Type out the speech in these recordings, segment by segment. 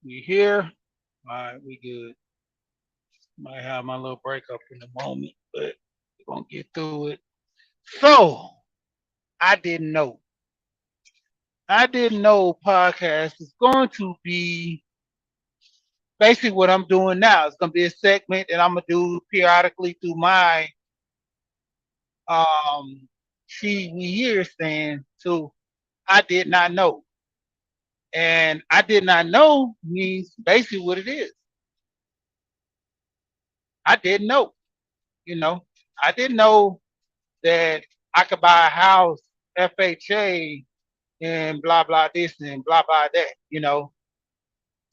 We here. All right, we good. Might have my little breakup in a moment, but we're gonna get through it. So I didn't know. I didn't know podcast is going to be basically what I'm doing now. It's gonna be a segment that I'm gonna do periodically through my she we here stand to I did not know. And I did not know means basically what it is. I didn't know, you know. I didn't know that I could buy a house, FHA, and blah blah this and blah blah that. What's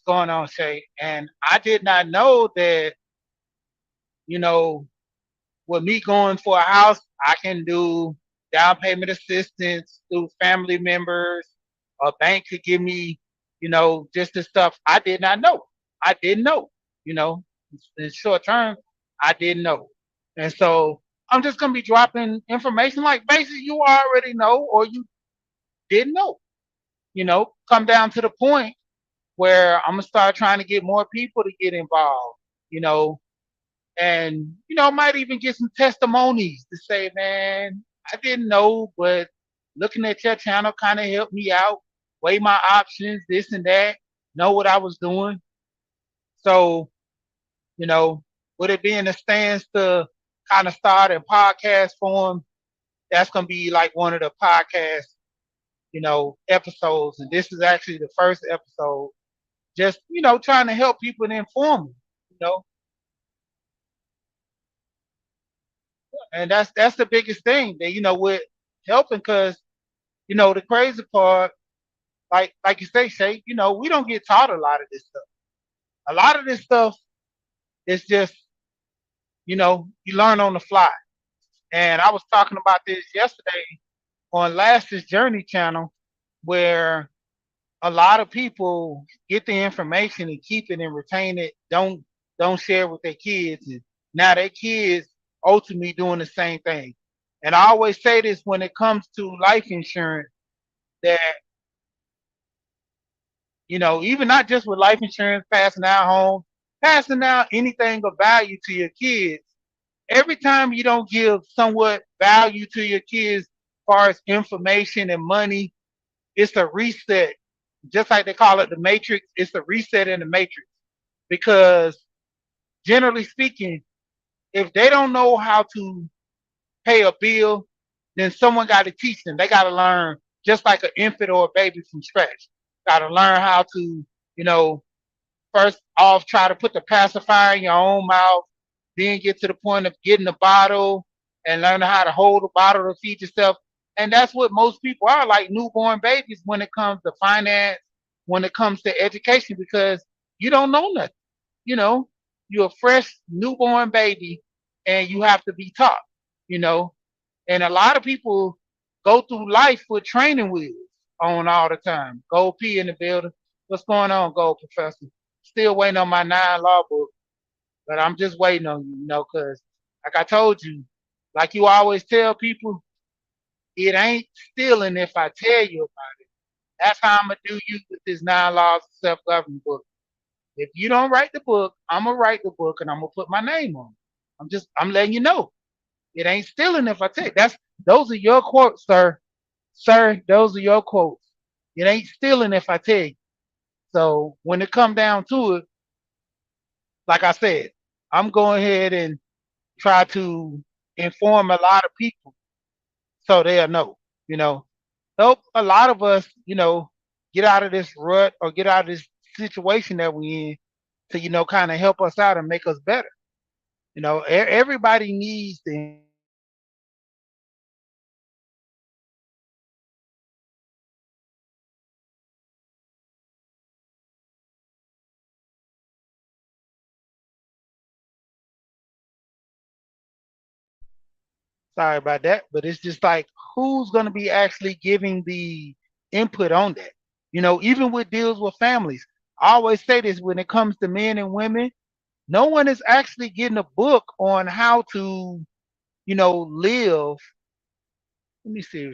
going on, Shay? And I did not know that, you know, with me going for a house, I can do down payment assistance through family members. A bank could give me, just the stuff I did not know. I didn't know, you know, in short term, I didn't know. And so I'm just gonna be dropping information like basically you already know or you didn't know. Come down to the point where I'm gonna start trying to get more people to get involved. You know, and might even get some testimonies to say, man, I didn't know, but looking at your channel kind of helped me out, weigh my options, this and that, know what I was doing. So, you know, with it being a stance to kind of start in podcast form, that's gonna be like one of the podcast, episodes. And this is actually the first episode. Just, trying to help people and inform them, you know. And that's the biggest thing that, with helping because, the crazy part, like you say, Shay, we don't get taught a lot of this stuff. A lot of this stuff is just, you learn on the fly. And I was talking about this yesterday on Last's Journey channel, where a lot of people get the information and keep it and retain it, don't share with their kids, and now their kids ultimately doing the same thing. And I always say this when it comes to life insurance, that even not just with life insurance, passing out home, passing out anything of value to your kids. Every time you don't give somewhat value to your kids, as far as information and money, it's a reset. Just like they call it the matrix, it's a reset in the matrix. Because generally speaking, if they don't know how to pay a bill, then someone got to teach them. They got to learn just like an infant or a baby from scratch. Got to learn how to, you know, first off try to put the pacifier in your own mouth, then get to the point of getting the bottle and learning how to hold the bottle to feed yourself. And that's what most people are like newborn babies when it comes to finance, when it comes to education, because you don't know nothing. You know, you're a fresh newborn baby and you have to be taught, you know. And a lot of people go through life with training wheels on all the time. Gold P in the building. What's going on, Gold Professor? Still waiting on my 9 law book, but I'm just waiting on you, because like I told you, like you always tell people, it ain't stealing if I tell you about it. That's how I'm gonna do you with this 9 laws of self-government book. If you don't write the book, I'm gonna write the book and I'm gonna put my name on it. I'm letting you know. It ain't stealing if I tell you. Those are your quotes, sir. Sir, those are your quotes. It ain't stealing if I tell you. So when it come down to it, like I said, I'm going ahead and try to inform a lot of people so they'll know, you know. Help a lot of us, get out of this rut or get out of this situation that we in to, kind of help us out and make us better. Everybody needs the information. Sorry about that, but it's just like who's going to be actually giving the input on that? Even with deals with families, I always say this when it comes to men and women, no one is actually getting a book on how to, live. Let me see.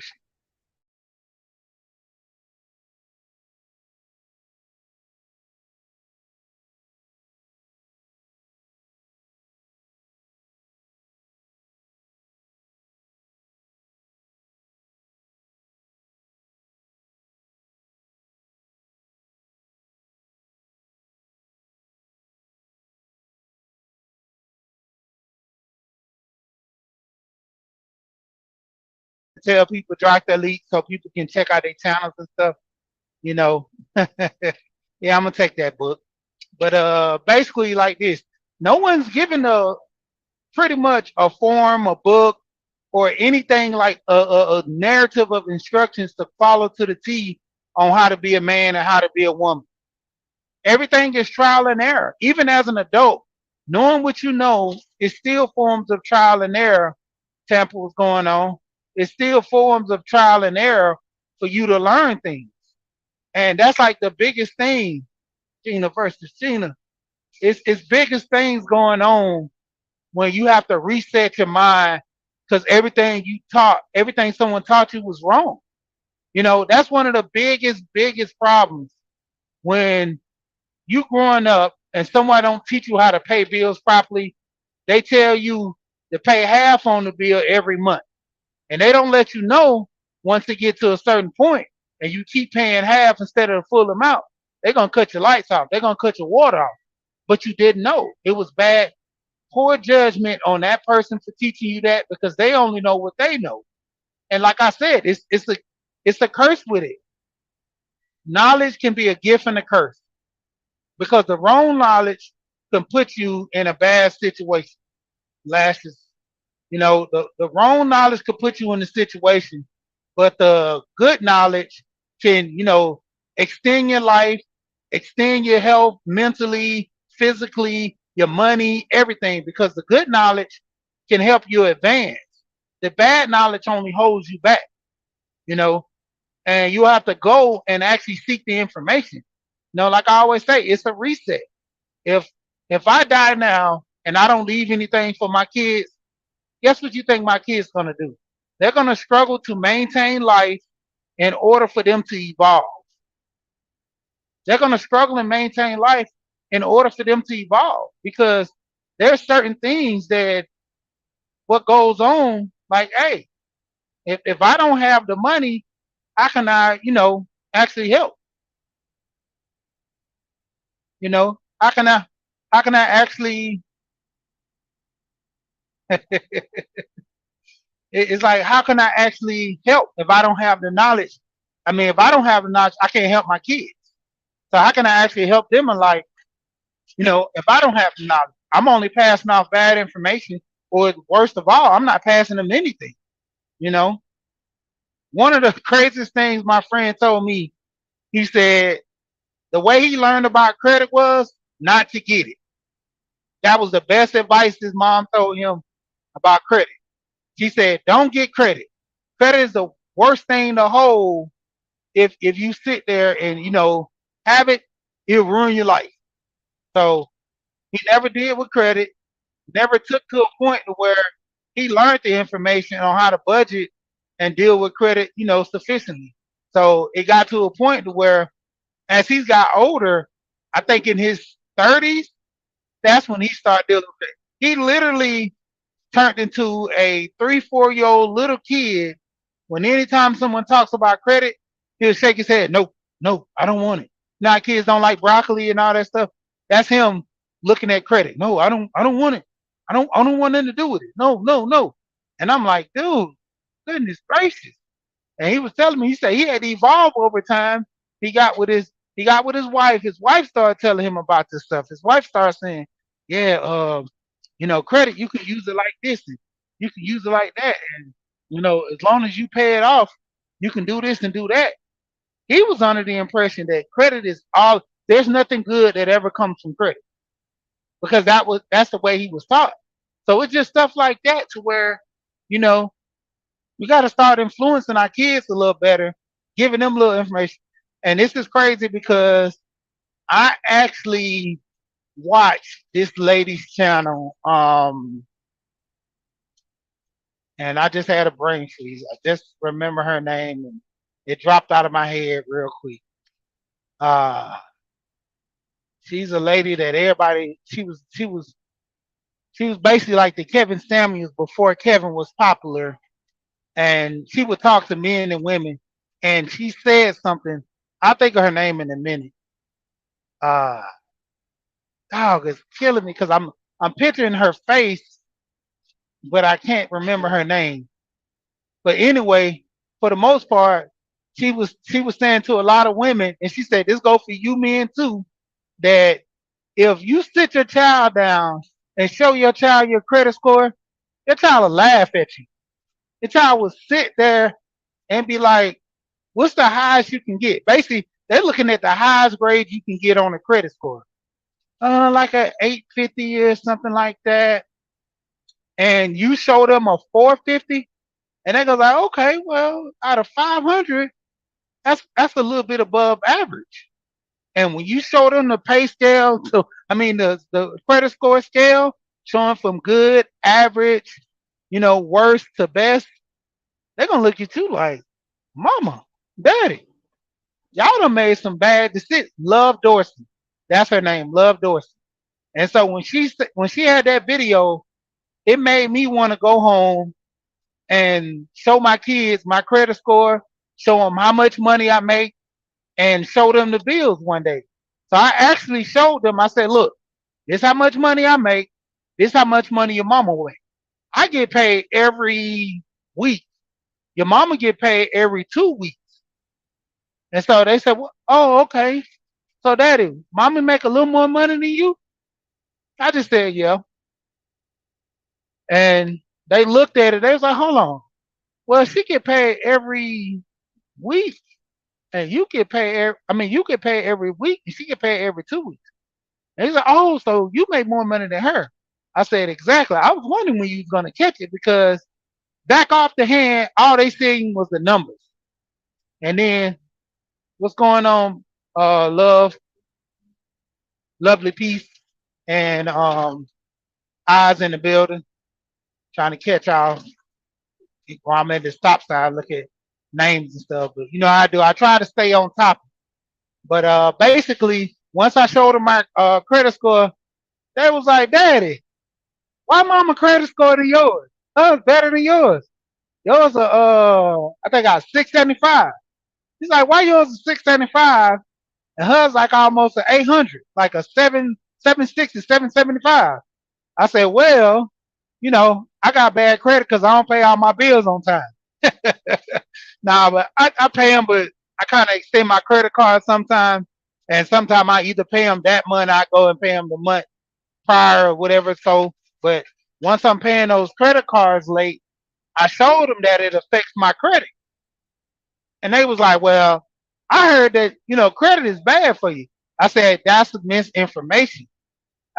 tell people drop their leaks so people can check out their channels and stuff. You know, yeah, I'm gonna take that book. But basically like this, no one's given a pretty much a form, a book, or anything like a narrative of instructions to follow to the T on how to be a man and how to be a woman. Everything is trial and error. Even as an adult, knowing what you know is still forms of trial and error. Tampa was going on. It's still forms of trial and error for you to learn things. And that's like the biggest thing, Gina versus Gina. It's biggest things going on when you have to reset your mind because everything someone taught you was wrong. That's one of the biggest problems when you growing up and someone don't teach you how to pay bills properly. They tell you to pay half on the bill every month, and they don't let you know once it get to a certain point, and you keep paying half instead of the full amount. They're gonna cut your lights off. They're gonna cut your water off. But you didn't know. It was bad, poor judgment on that person for teaching you that because they only know what they know. And like I said, it's a curse with it. Knowledge can be a gift and a curse because the wrong knowledge can put you in a bad situation. Lashes, the wrong knowledge could put you in a situation, but the good knowledge can, extend your life, extend your health mentally, physically, your money, everything, because the good knowledge can help you advance. The bad knowledge only holds you back, you know, and you have to go and actually seek the information. Like I always say, it's a reset. If if I die now and I don't leave anything for my kids, guess what you think my kids gonna do? They're gonna struggle to maintain life in order for them to evolve. They're gonna struggle and maintain life in order for them to evolve because there's certain things that what goes on, like, hey, if I don't have the money, how can I, actually help? How can I actually it's like how can I actually help if I don't have the knowledge? I mean, if I don't have the knowledge, I can't help my kids. So how can I actually help them in life? If I don't have the knowledge, I'm only passing off bad information, or worst of all, I'm not passing them anything. You know, one of the craziest things my friend told me, he said the way he learned about credit was not to get it. That was the best advice his mom told him about credit. She said, don't get credit. Credit is the worst thing to hold if you sit there and, have it, it'll ruin your life. So he never did with credit, never took to a point to where he learned the information on how to budget and deal with credit, sufficiently. So it got to a point to where as he's got older, I think in his 30s, that's when he started dealing with it. He literally turned into a 3, 4-year-old little kid. When anytime someone talks about credit, he'll shake his head. No, no, I don't want it. Now kids don't like broccoli and all that stuff. That's him looking at credit. No, I don't want it. I don't want nothing to do with it. No, no, no. And I'm like, dude, goodness gracious. And he was telling me, he said he had evolved over time. He got with his wife. His wife started telling him about this stuff. His wife started saying, yeah, credit, you can use it like this and you can use it like that. And, as long as you pay it off, you can do this and do that. He was under the impression that credit is all, there's nothing good that ever comes from credit because that's the way he was taught. So it's just stuff like that to where, you know, we got to start influencing our kids a little better, giving them a little information. And this is crazy because I actually watched this lady's channel, and I just had a brain freeze. I just remember her name, and it dropped out of my head real quick. Uh, she's a lady that everybody. She was basically like the Kevin Samuels before Kevin was popular, and she would talk to men and women, and she said something. I'll think of her name in a minute. Uh, Dog is killing me because I'm picturing her face, but I can't remember her name. But anyway, for the most part, she was saying to a lot of women, and she said this go for you men too, that if you sit your child down and show your child your credit score, your child will laugh at you. Your child will sit there and be like, what's the highest you can get? Basically, they're looking at the highest grade you can get on a credit score. Like a 850 or something like that. And you show them a 450, and they go like, okay, well, out of 500, that's a little bit above average. And when you show them the pay scale, the credit score scale, showing from good, average, worst to best, they're gonna look at you like, mama, daddy, y'all done made some bad decisions. Love Dorsey, that's her name, Love Dorsey. And so when she had that video, it made me want to go home and show my kids my credit score, show them how much money I make, and show them the bills one day. So I actually showed them. I said, look, this how much money I make. This how much money your mama make. I get paid every week. Your mama get paid every 2 weeks. And so they said, well, oh, okay. So daddy, mommy make a little more money than you? I just said, yeah. And they looked at it. They was like, hold on. Well, she get paid every week, and you get paid. You get paid every week, and she get paid every 2 weeks. And he's like, oh, so you make more money than her. I said, exactly. I was wondering when you was gonna catch it because back off the hand, all they seen was the numbers. And then what's going on? Lovely peace, and eyes in the building, trying to catch y'all. While I'm at the stop sign, look at names and stuff. But you know how I do. I try to stay on top. But basically, once I showed them my credit score, they was like, "Daddy, why mama credit score than yours? Hers better than yours. Yours I think I got 675." He's like, "Why yours is 675 and hers like almost an 800, like a 760, 775?" I said, "Well, I got bad credit because I don't pay all my bills on time." Nah, but I pay them, but I kind of extend my credit card sometimes, and sometimes I either pay them that month, I go and pay them the month prior or whatever. So, but once I'm paying those credit cards late, I showed them that it affects my credit, and they was like, "Well, I heard that credit is bad for you." I said, "That's misinformation."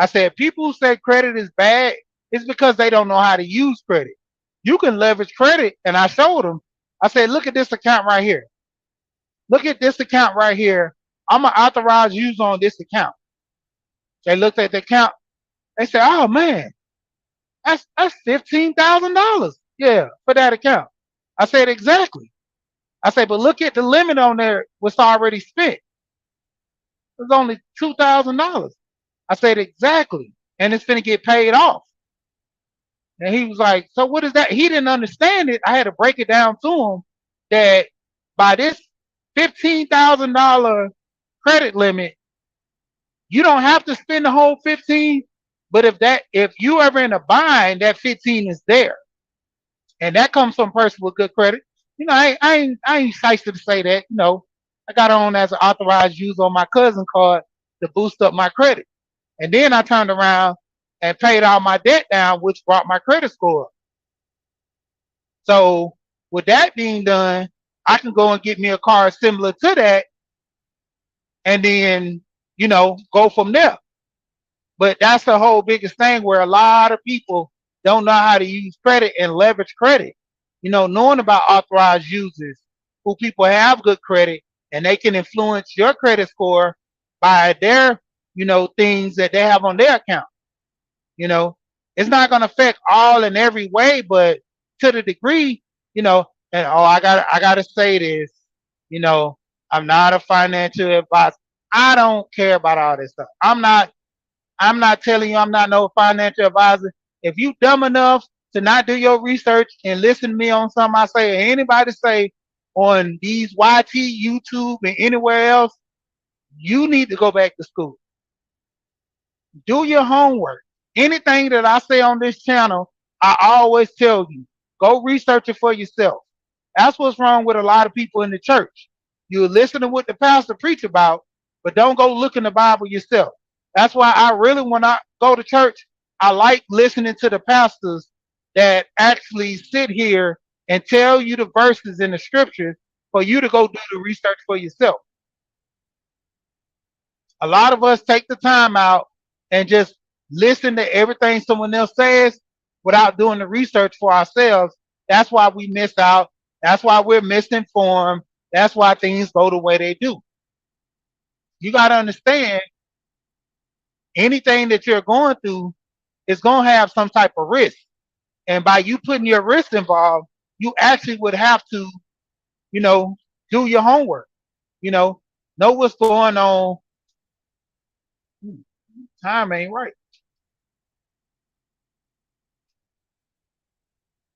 I said, "People who say credit is bad, it's because they don't know how to use credit. You can leverage credit," and I showed them. I said, "Look at this account right here. Look at this account right here. I'm going to authorize use on this account." They looked at the account. They said, "Oh, man, that's $15,000. Yeah, for that account." I said, "Exactly." I said, "But look at the limit on there, what's already spent. It's only $2,000. I said, "Exactly. And it's going to get paid off." And he was like, "So what is that?" He didn't understand it. I had to break it down to him that by this $15,000 credit limit, you don't have to spend the whole 15. But if you ever in a bind, that 15 is there, and that comes from a person with good credit. I ain't excited to say that. I got on as an authorized use on my cousin card to boost up my credit, and then I turned around and paid all my debt down, which brought my credit score up. So with that being done, I can go and get me a car similar to that, and then go from there. But that's the whole biggest thing where a lot of people don't know how to use credit and leverage credit. Knowing about authorized users who people have good credit, and they can influence your credit score by their, things that they have on their account. It's not going to affect all in every way, but to the degree, and I gotta say this, you know, I'm not a financial advisor. I don't care about all this stuff. I'm not telling you I'm not no financial advisor. If you dumb enough to not do your research and listen to me on something I say or anybody say on these YT, YouTube, and anywhere else, you need to go back to school. Do your homework. Anything that I say on this channel, I always tell you, go research it for yourself. That's what's wrong with a lot of people in the church. You listen to what the pastor preach about, but don't go look in the Bible yourself. That's why I really, when I go to church, I like listening to the pastors that actually sit here and tell you the verses in the scriptures for you to go do the research for yourself. A lot of us take the time out and just listen to everything someone else says without doing the research for ourselves. That's why we miss out. That's why we're misinformed. That's why things go the way they do. You got to understand anything that you're going through is going to have some type of risk. And by you putting your risk involved, you actually would have to, you know, do your homework, you know what's going on. Time ain't right.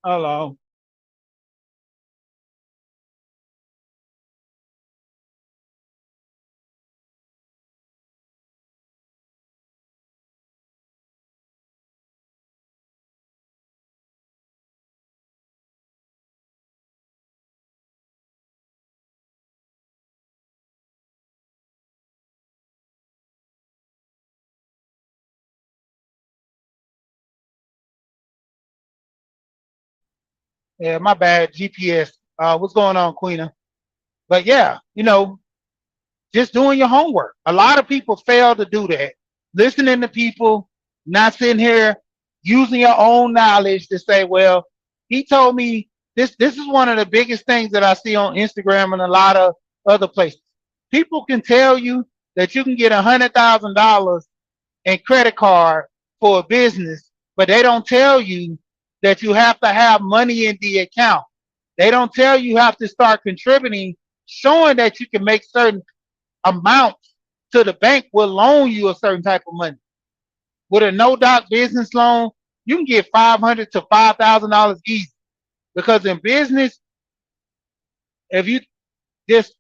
Hello. Yeah, my bad. GPS. What's going on, Queena? But yeah, just doing your homework. A lot of people fail to do that. Listening to people, not sitting here using your own knowledge to say, well, he told me this. This is one of the biggest things that I see on Instagram and a lot of other places. People can tell you that you can get $100,000 in credit card for a business, but they don't tell you that you have to have money in the account. They don't tell you have to start contributing, showing that you can make certain amounts to the bank will loan you a certain type of money. With a no doc business loan, you can get $500 to $5,000 easy. Because in business, if you just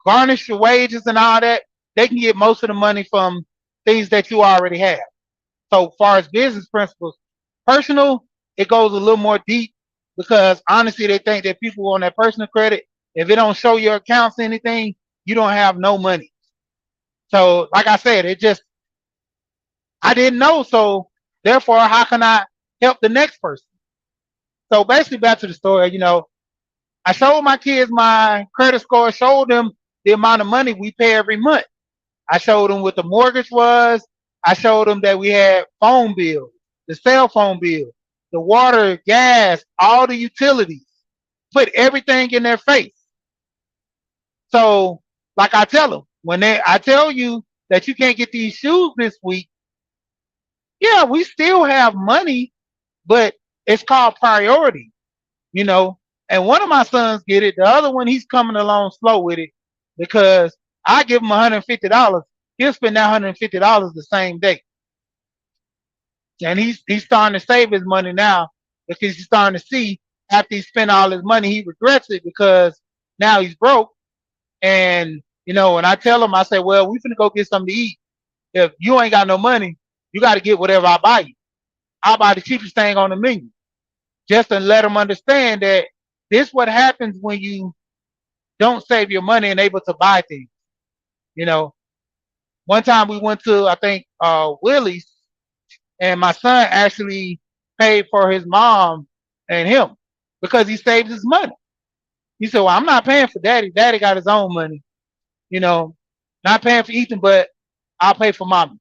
garnish your wages and all that, they can get most of the money from things that you already have. So far as business principles, personal, it goes a little more deep because honestly, they think that people on that personal credit, if it don't show your accounts anything, you don't have no money. So like I said, it just, I didn't know. So therefore, how can I help the next person? So basically back to the story, I showed my kids my credit score, showed them the amount of money we pay every month. I showed them what the mortgage was. I showed them that we had phone bill, the cell phone bill, the water, gas, all the utilities. Put everything in their face. So, like I tell them, I tell you that you can't get these shoes this week, yeah, we still have money, but it's called priority, you know. And one of my sons get it. The other one, he's coming along slow with it because I give him $150. He'll spend that $150 the same day. And he's starting to save his money now because he's starting to see after he spent all his money, he regrets it because now he's broke. And when I tell him, I say, well, we finna go get something to eat. If you ain't got no money, you got to get whatever I buy you. I'll buy the cheapest thing on the menu. Just to let them understand that this what happens when you don't save your money and able to buy things. You know, one time we went to, I think, Willie's, and my son actually paid for his mom and him because he saved his money. He said, well, I'm not paying for daddy. Daddy got his own money, you know, not paying for Ethan, but I'll pay for mommy.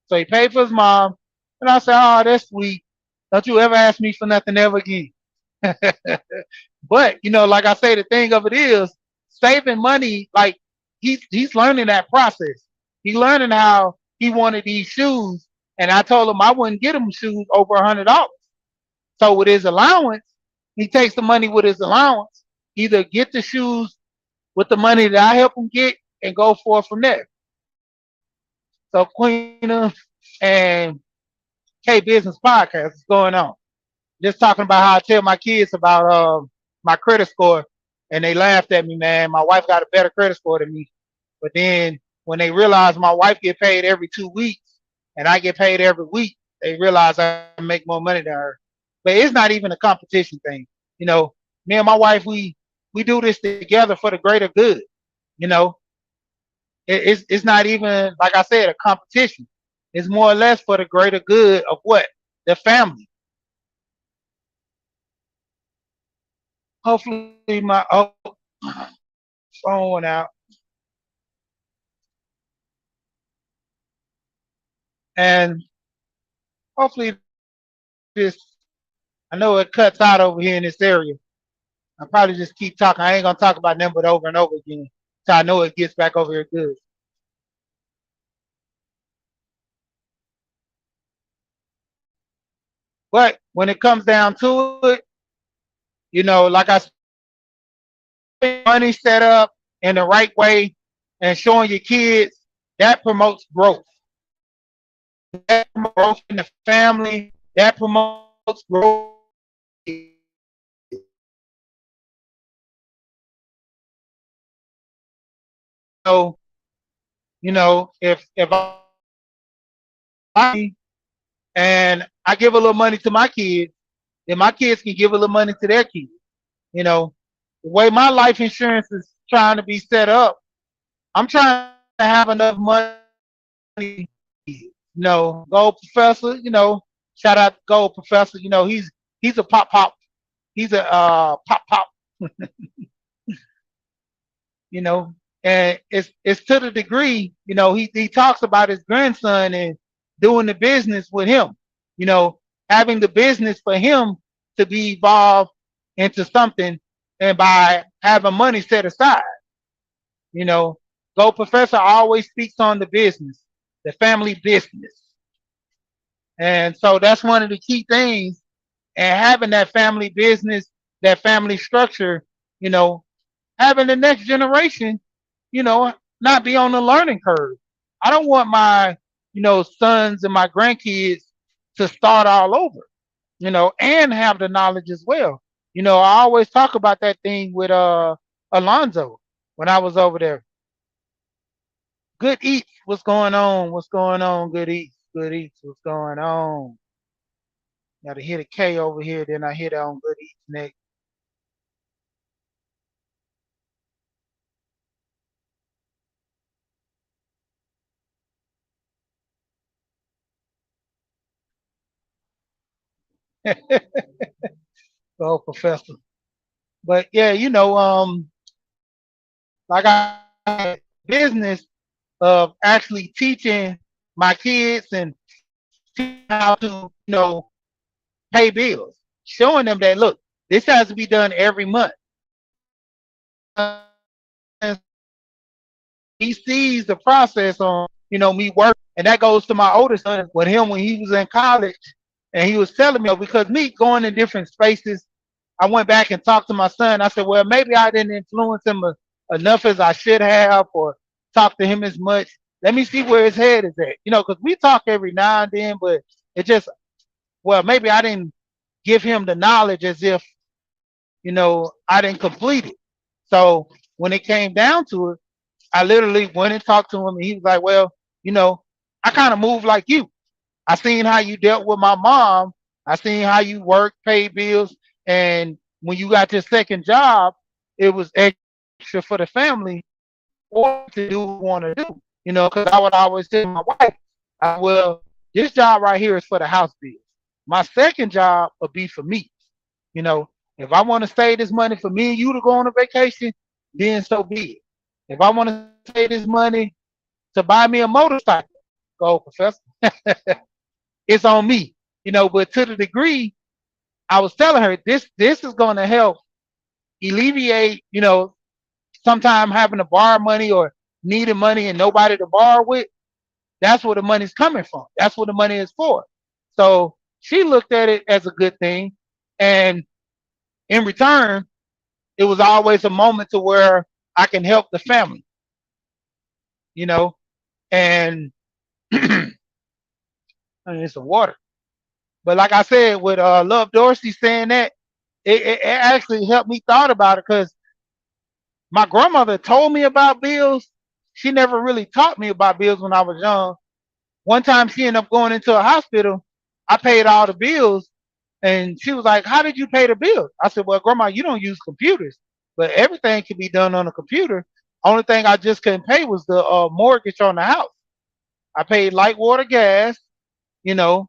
So he paid for his mom. And I said, oh, that's sweet. Don't you ever ask me for nothing ever again. But, like I say, the thing of it is saving money, like he's learning that process. He's learning how he wanted these shoes. And I told him I wouldn't get him shoes over $100. So with his allowance, he takes the money with his allowance, either get the shoes with the money that I help him get and go forth from there. So Queen and K Business Podcast is going on. Just talking about how I tell my kids about my credit score, and they laughed at me, man. My wife got a better credit score than me. But then when they realize my wife get paid every 2 weeks and I get paid every week, they realize I make more money than her. But it's not even a competition thing. Me and my wife, we do this together for the greater good. You know, it's not even like I said a competition. It's more or less for the greater good of what the family. Hopefully, my phone went out, and hopefully this. I know it cuts out over here in this area. I probably just keep talking. I ain't gonna talk about them, but over and over again, so I know it gets back over here good. But when it comes down to it, like I said, money set up in the right way and showing your kids that promotes growth. That promotes growth in the family. That promotes growth. So, if I and I give a little money to my kids, then my kids can give a little money to their kids. You know, the way my life insurance is trying to be set up, I'm trying to have enough money. Gold professor. Shout out to Gold Professor. He's a pop pop. He's a pop pop. You know, and it's to the degree. He talks about his grandson and doing the business with him. You know, having the business for him to be evolved into something, and by having money set aside. You know, Go Professor always speaks on the business, the family business. And so that's one of the key things. And having that family business, that family structure, you know, having the next generation, not be on the learning curve. I don't want my, sons and my grandkids to start all over, and have the knowledge as well. I always talk about that thing with Alonzo when I was over there. Good Eats, what's going on? What's going on? Good Eats, Good Eats, what's going on? Got to hit a K over here, then I hit on Good Eats next. Go Professor. But yeah, like I had business of actually teaching my kids and teaching how to, pay bills, showing them that look, this has to be done every month. He sees the process on, me work, and that goes to my oldest son with him when he was in college, and he was telling me because me going in different spaces, I went back and talked to my son. I said, well, maybe I didn't influence him enough as I should have, or talk to him as much. Let me see where his head is at, because we talk every now and then, but it just, well, maybe I didn't give him the knowledge as if, I didn't complete it. So when it came down to it, I literally went and talked to him, and he was like, well, I kind of moved like you. I seen how you dealt with my mom. I seen how you worked, paid bills, and when you got your second job, it was extra for the family or to do what you want to do. Because I would always tell my wife, well, this job right here is for the house bills. My second job will be for me. You know, if I want to save this money for me and you to go on a vacation, then so be it. If I want to save this money to buy me a motorcycle, go, Professor. It's on me. But to the degree, I was telling her this is going to help alleviate, sometime having to borrow money or needing money and nobody to borrow with. That's where the money's coming from. That's what the money is for. So she looked at it as a good thing. And in return, it was always a moment to where I can help the family, you know, and it's some water. But like I said, with Love Dorsey saying that, it actually helped me thought about it because my grandmother told me about bills. She never really taught me about bills when I was young. One time she ended up going into a hospital. I paid all the bills, And she was like, "How did you pay the bill?" I said, "Well, Grandma, you don't use computers, but everything can be done on a computer. Only thing I just couldn't pay was the mortgage on the house. I paid light, water, gas. You know,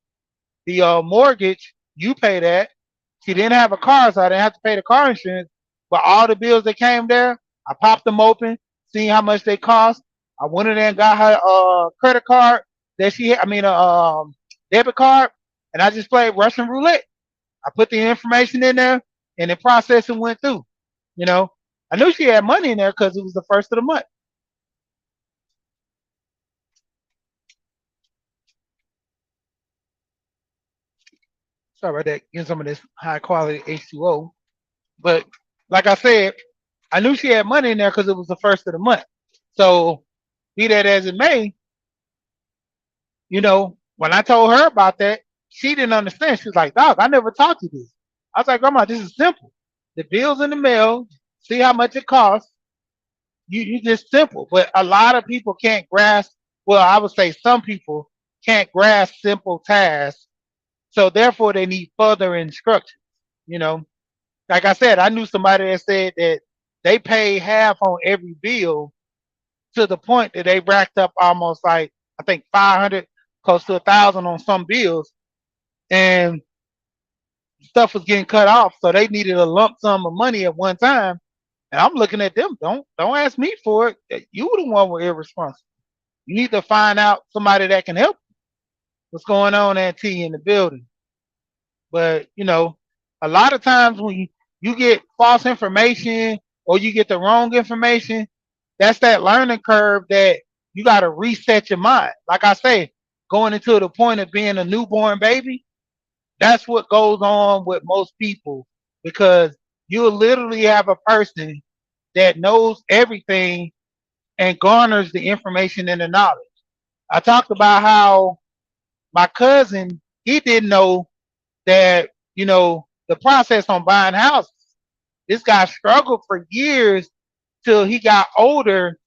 the mortgage, you pay that. She didn't have a car, so I didn't have to pay the car insurance. But all the bills that came there, I popped them open, seeing how much they cost. I went in there and got her credit card that she had, I mean, debit card, and I just played Russian roulette. I put the information in there, and the processing went through. You know, I knew she had money in there because it was the first of the month. Sorry about that. Getting some of this high quality H2O. But like I said, I knew she had money in there because it was the first of the month. So be that as it may, when I told her about that, she didn't understand. She was like, "Dog, I never taught you this." I was like, "Grandma, this is simple. The bill's in the mail. See how much it costs. You just simple." But a lot of people can't grasp. Well, I would say some people can't grasp simple tasks. So therefore, they need further instructions. You know, like I said, I knew somebody that said that they pay half on every bill to the point that they racked up almost like I think 500, close to 1,000 on some bills, and stuff was getting cut off, so they needed a lump sum of money at one time. And I'm looking at them. Don't ask me for it. You were the one were irresponsible. You need to find out somebody that can help you. What's going on, Auntie, in the building? But a lot of times when you get false information or you get the wrong information, that's that learning curve that you got to reset your mind. Like I say, going into the point of being a newborn baby, that's what goes on with most people because you'll literally have a person that knows everything and garners the information and the knowledge. I talked about how my cousin, he didn't know that, the process on buying houses. This guy struggled for years till he got older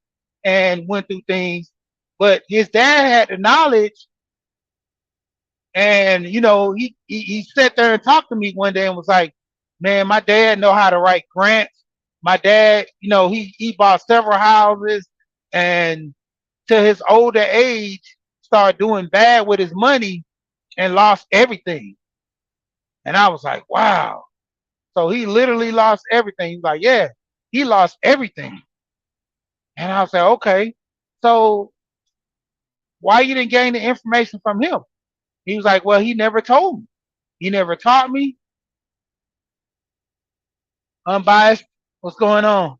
and went through things. But his dad had the knowledge, and he sat there and talked to me one day and was like, "Man, my dad know how to write grants. My dad, he bought several houses, and to his older age, started doing bad with his money and lost everything." And I was like, "Wow." So he literally lost everything. He's like, "Yeah, he lost everything." And I was like, "Okay, so why you didn't gain the information from him?" He was like, "Well, he never told me. He never taught me." Unbiased, what's going on?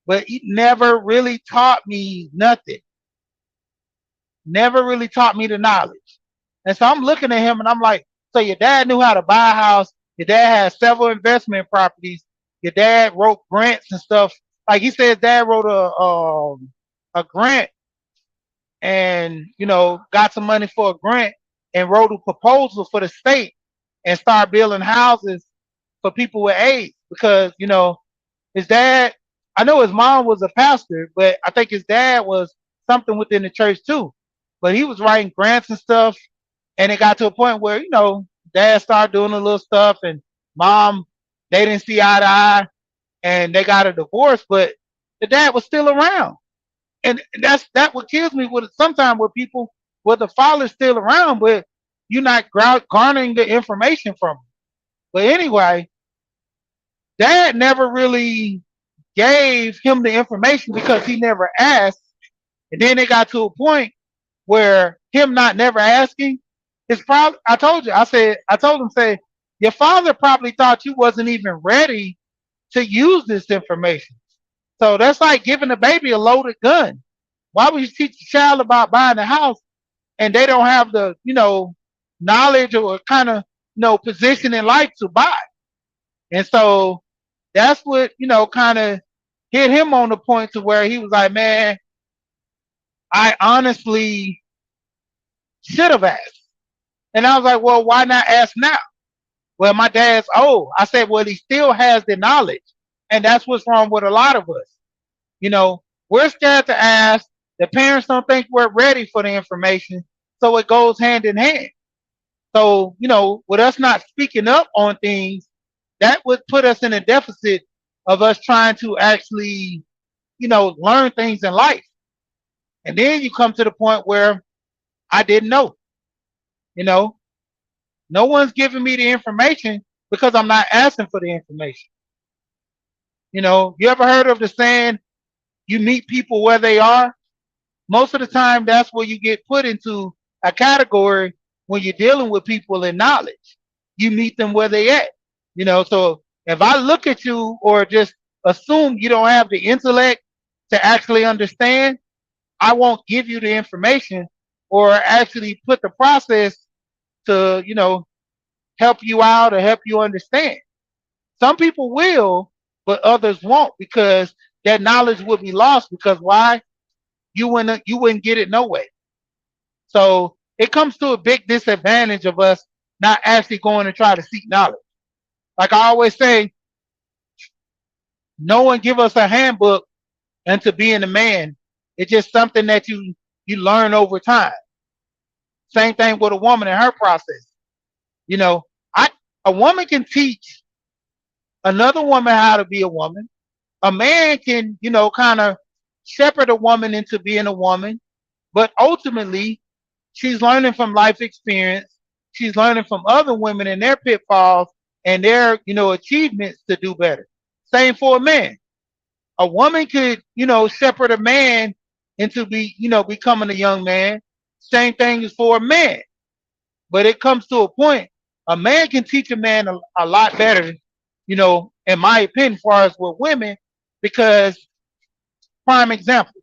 But he never really taught me nothing. Never really taught me the knowledge. And so I'm looking at him and I'm like, "So your dad knew how to buy a house. Your dad had several investment properties. Your dad wrote grants and stuff." Like he said, dad wrote a grant and got some money for a grant and wrote a proposal for the state and started building houses for people with AIDS because his dad, I know his mom was a pastor, but I think his dad was something within the church too. But he was writing grants and stuff, and it got to a point where dad started doing a little stuff, and mom, they didn't see eye to eye, and they got a divorce. But the dad was still around, and that what kills me with sometimes with people where the father's still around, but you're not garnering the information from him. But anyway, dad never really gave him the information because he never asked. And then it got to a point where him not never asking is probably, I told him, say, your father probably thought you wasn't even ready to use this information. So that's like giving a baby a loaded gun. Why would you teach a child about buying a house and they don't have the, knowledge or kind of, position in life to buy? And so that's what, kind of hit him on the point to where he was like, "Man, I honestly should have asked." And I was like, "Well, why not ask now?" "Well, my dad's old." I said, "Well, he still has the knowledge." And that's what's wrong with a lot of us. We're scared to ask. The parents don't think we're ready for the information. So it goes hand in hand. So, with us not speaking up on things, that would put us in a deficit of us trying to actually, learn things in life. And then you come to the point where I didn't know, you know, no one's giving me the information because I'm not asking for the information. You ever heard of the saying, you meet people where they are? Most of the time, that's where you get put into a category when you're dealing with people in knowledge. You meet them where they at. So if I look at you or just assume you don't have the intellect to actually understand, I won't give you the information or actually put the process to, help you out or help you understand. Some people will, but others won't because that knowledge will be lost because why? You wouldn't get it no way. So it comes to a big disadvantage of us not actually going to try to seek knowledge. Like I always say, no one give us a handbook into being a man. It's just something that you learn over time. Same thing with a woman in her process. You know, I a woman can teach another woman how to be a woman. A man can, kind of shepherd a woman into being a woman, but ultimately she's learning from life experience. She's learning from other women and their pitfalls and their, achievements to do better. Same for a man. A woman could, shepherd a man into becoming a young man. Same thing is for a man. But it comes to a point, a man can teach a man a lot better, in my opinion, as far as with women, because prime example,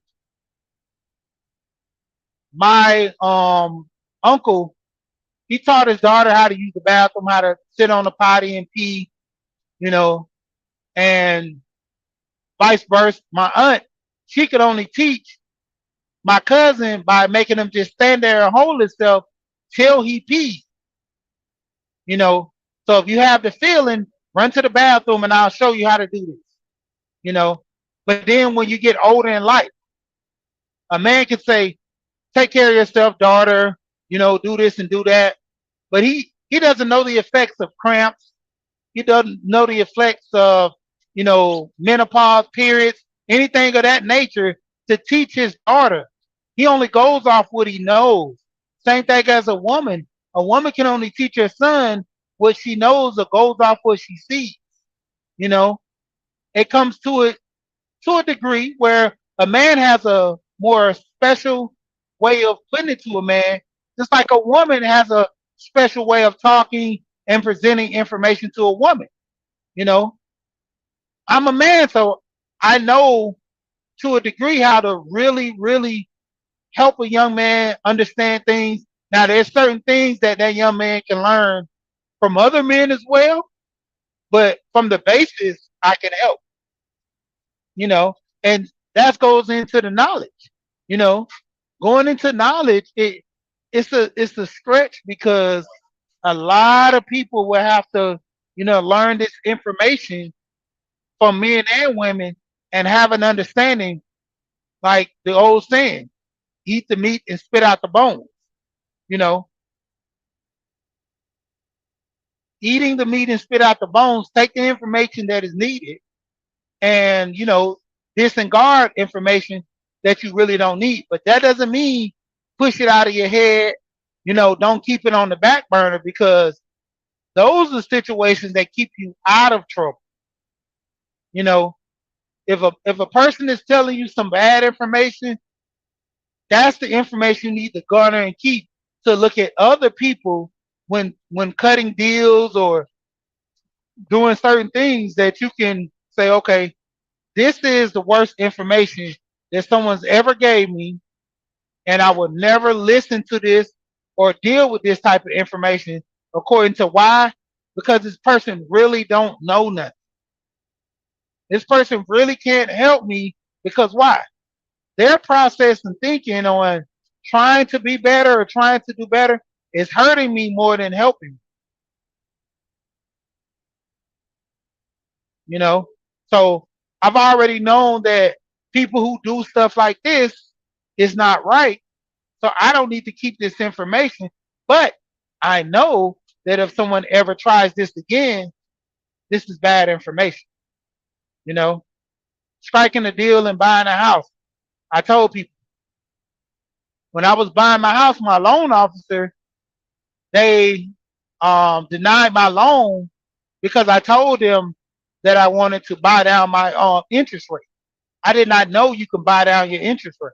my uncle, he taught his daughter how to use the bathroom, how to sit on the potty and pee, you know, and vice versa. My aunt, she could only teach my cousin by making him just stand there and hold himself till he pees, you know. So if you have the feeling, run to the bathroom and I'll show you how to do this, you know. But then when you get older in life, a man can say, take care of yourself, daughter, do this and do that. But he doesn't know the effects of cramps. He doesn't know the effects of, menopause periods, anything of that nature to teach his daughter. He only goes off what he knows. Same thing as a woman. A woman can only teach her son what she knows or goes off what she sees. You know, it comes to a degree where a man has a more special way of putting it to a man, just like a woman has a special way of talking and presenting information to a woman. You know, I'm a man, so I know to a degree how to really, really help a young man understand things. Now, there's certain things that young man can learn from other men as well, but from the basis, I can help, and that goes into the knowledge, you know, going into knowledge, it's a stretch because a lot of people will have to, learn this information from men and women and have an understanding, like the old saying, eat the meat and spit out the bones. You know, eating the meat and spit out the bones, take the information that is needed and, disregard information that you really don't need. But that doesn't mean push it out of your head. Don't keep it on the back burner because those are situations that keep you out of trouble. You know, if a person is telling you some bad information, that's the information you need to garner and keep to look at other people when cutting deals or doing certain things that you can say, okay, this is the worst information that someone's ever gave me, and I will never listen to this or deal with this type of information according to why? Because this person really don't know nothing. This person really can't help me because why? Their process and thinking on trying to be better or trying to do better is hurting me more than helping me, you know? So I've already known that people who do stuff like this is not right. So I don't need to keep this information. But I know that if someone ever tries this again, this is bad information. You know, striking a deal and buying a house. I told people when I was buying my house, my loan officer, they denied my loan because I told them that I wanted to buy down my interest rate. I did not know you can buy down your interest rate.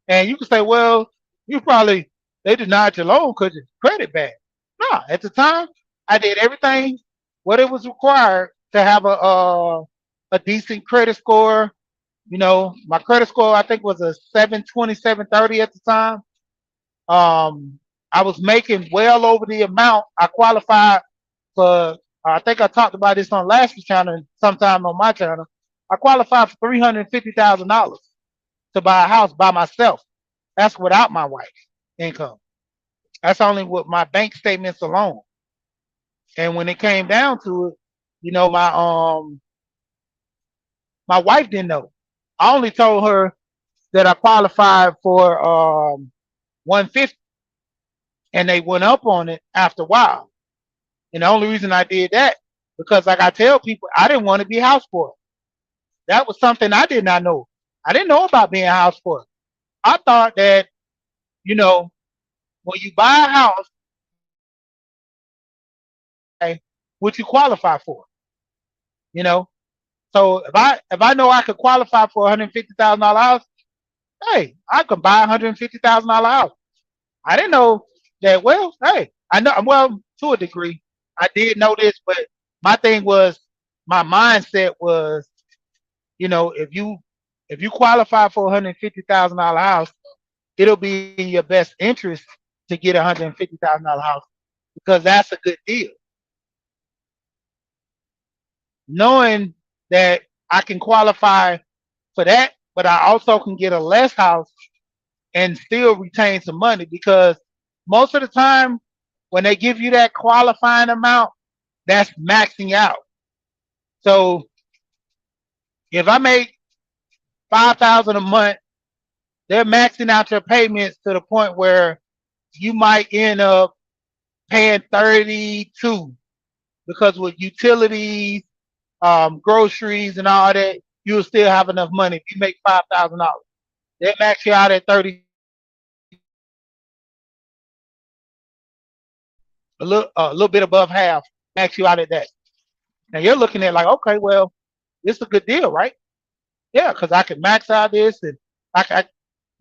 And you can say, well, you probably they denied your loan because it's credit bad. No, at the time, I did everything what it was required to have a decent credit score. You know, my credit score I think was a 720, 730 at the time. Um, I was making well over the amount I qualified for. I think I talked about this on last week's channel and sometime on my channel. I qualified for $350,000 to buy a house by myself. That's without my wife's income. That's only with my bank statements alone. And when it came down to it, you know, my wife didn't know. I only told her that I qualified for 150, and they went up on it after a while. And the only reason I did that because, like I tell people, I didn't want to be house poor. That was something I did not know. I didn't know about being house poor. I thought that you know when you buy a house, okay, what you qualify for. You know, so if I know I could qualify for $150,000 house, hey, I could buy $150,000 house. I didn't know that. Well, hey, I know. Well, to a degree, I did know this, but my thing was, my mindset was, if you qualify for $150,000 house, it'll be in your best interest to get $150,000 house because that's a good deal. Knowing that I can qualify for that, but I also can get a less house and still retain some money because most of the time when they give you that qualifying amount, that's maxing out. So if I make 5,000 a month, they're maxing out your payments to the point where you might end up paying 32 because with utilities, groceries, and all that, you'll still have enough money if you make $5,000. They max you out at 30, a little bit above half, max you out at that. Now you're looking at like, okay, well, this is a good deal, right? Yeah, because I can max out this and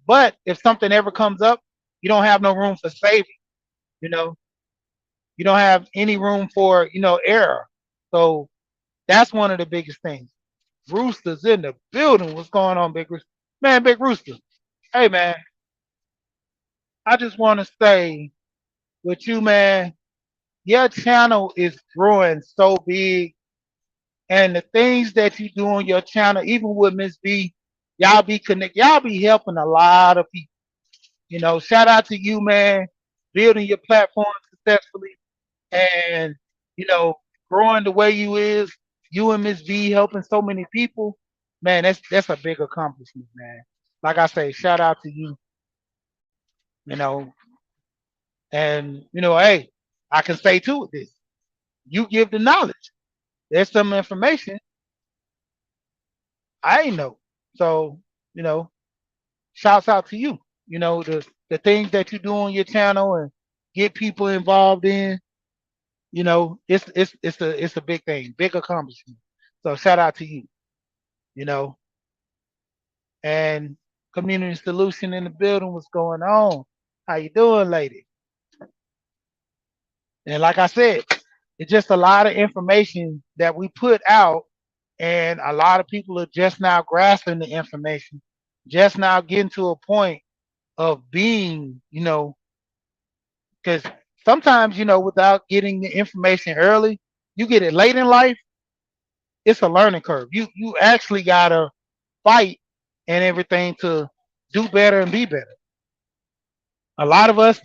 but if something ever comes up, you don't have no room for saving. You know, you don't have any room for error. So that's one of the biggest things. Roosters in the building. What's going on, Big Rooster? Man, Big Rooster. Hey, man, I just want to say with you, man, your channel is growing so big. And the things that you do on your channel, even with Miss B, y'all be connect, y'all be helping a lot of people. Shout out to you, man, building your platform successfully and you know, growing the way you is, you and Miss V helping so many people, man, that's a big accomplishment, man. Like I say, shout out to you, you know, and hey, I can say too with this. You give the knowledge. There's some information I ain't know. So, you know, shouts out to you. The things that you do on your channel and get people involved in, it's a big thing, big accomplishment. So shout out to you, you know, and community solution in the building. What's going on? How you doing, lady? And like I said, it's just a lot of information that we put out, and a lot of people are just now grasping the information, just now getting to a point of being, because sometimes, without getting the information early, you get it late in life, it's a learning curve. You actually gotta fight and everything to do better and be better. A lot of us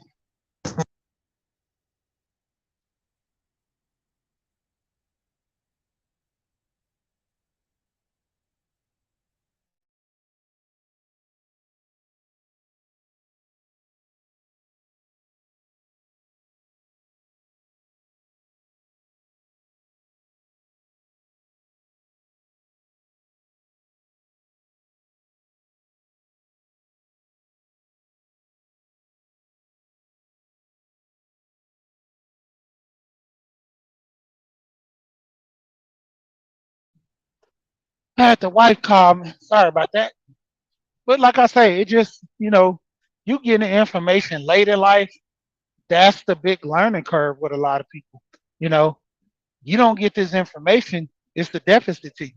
I had the wife call me. Sorry about that. But like I say, it just, you getting the information late in life, that's the big learning curve with a lot of people. You know, you don't get this information, it's the deficit to you.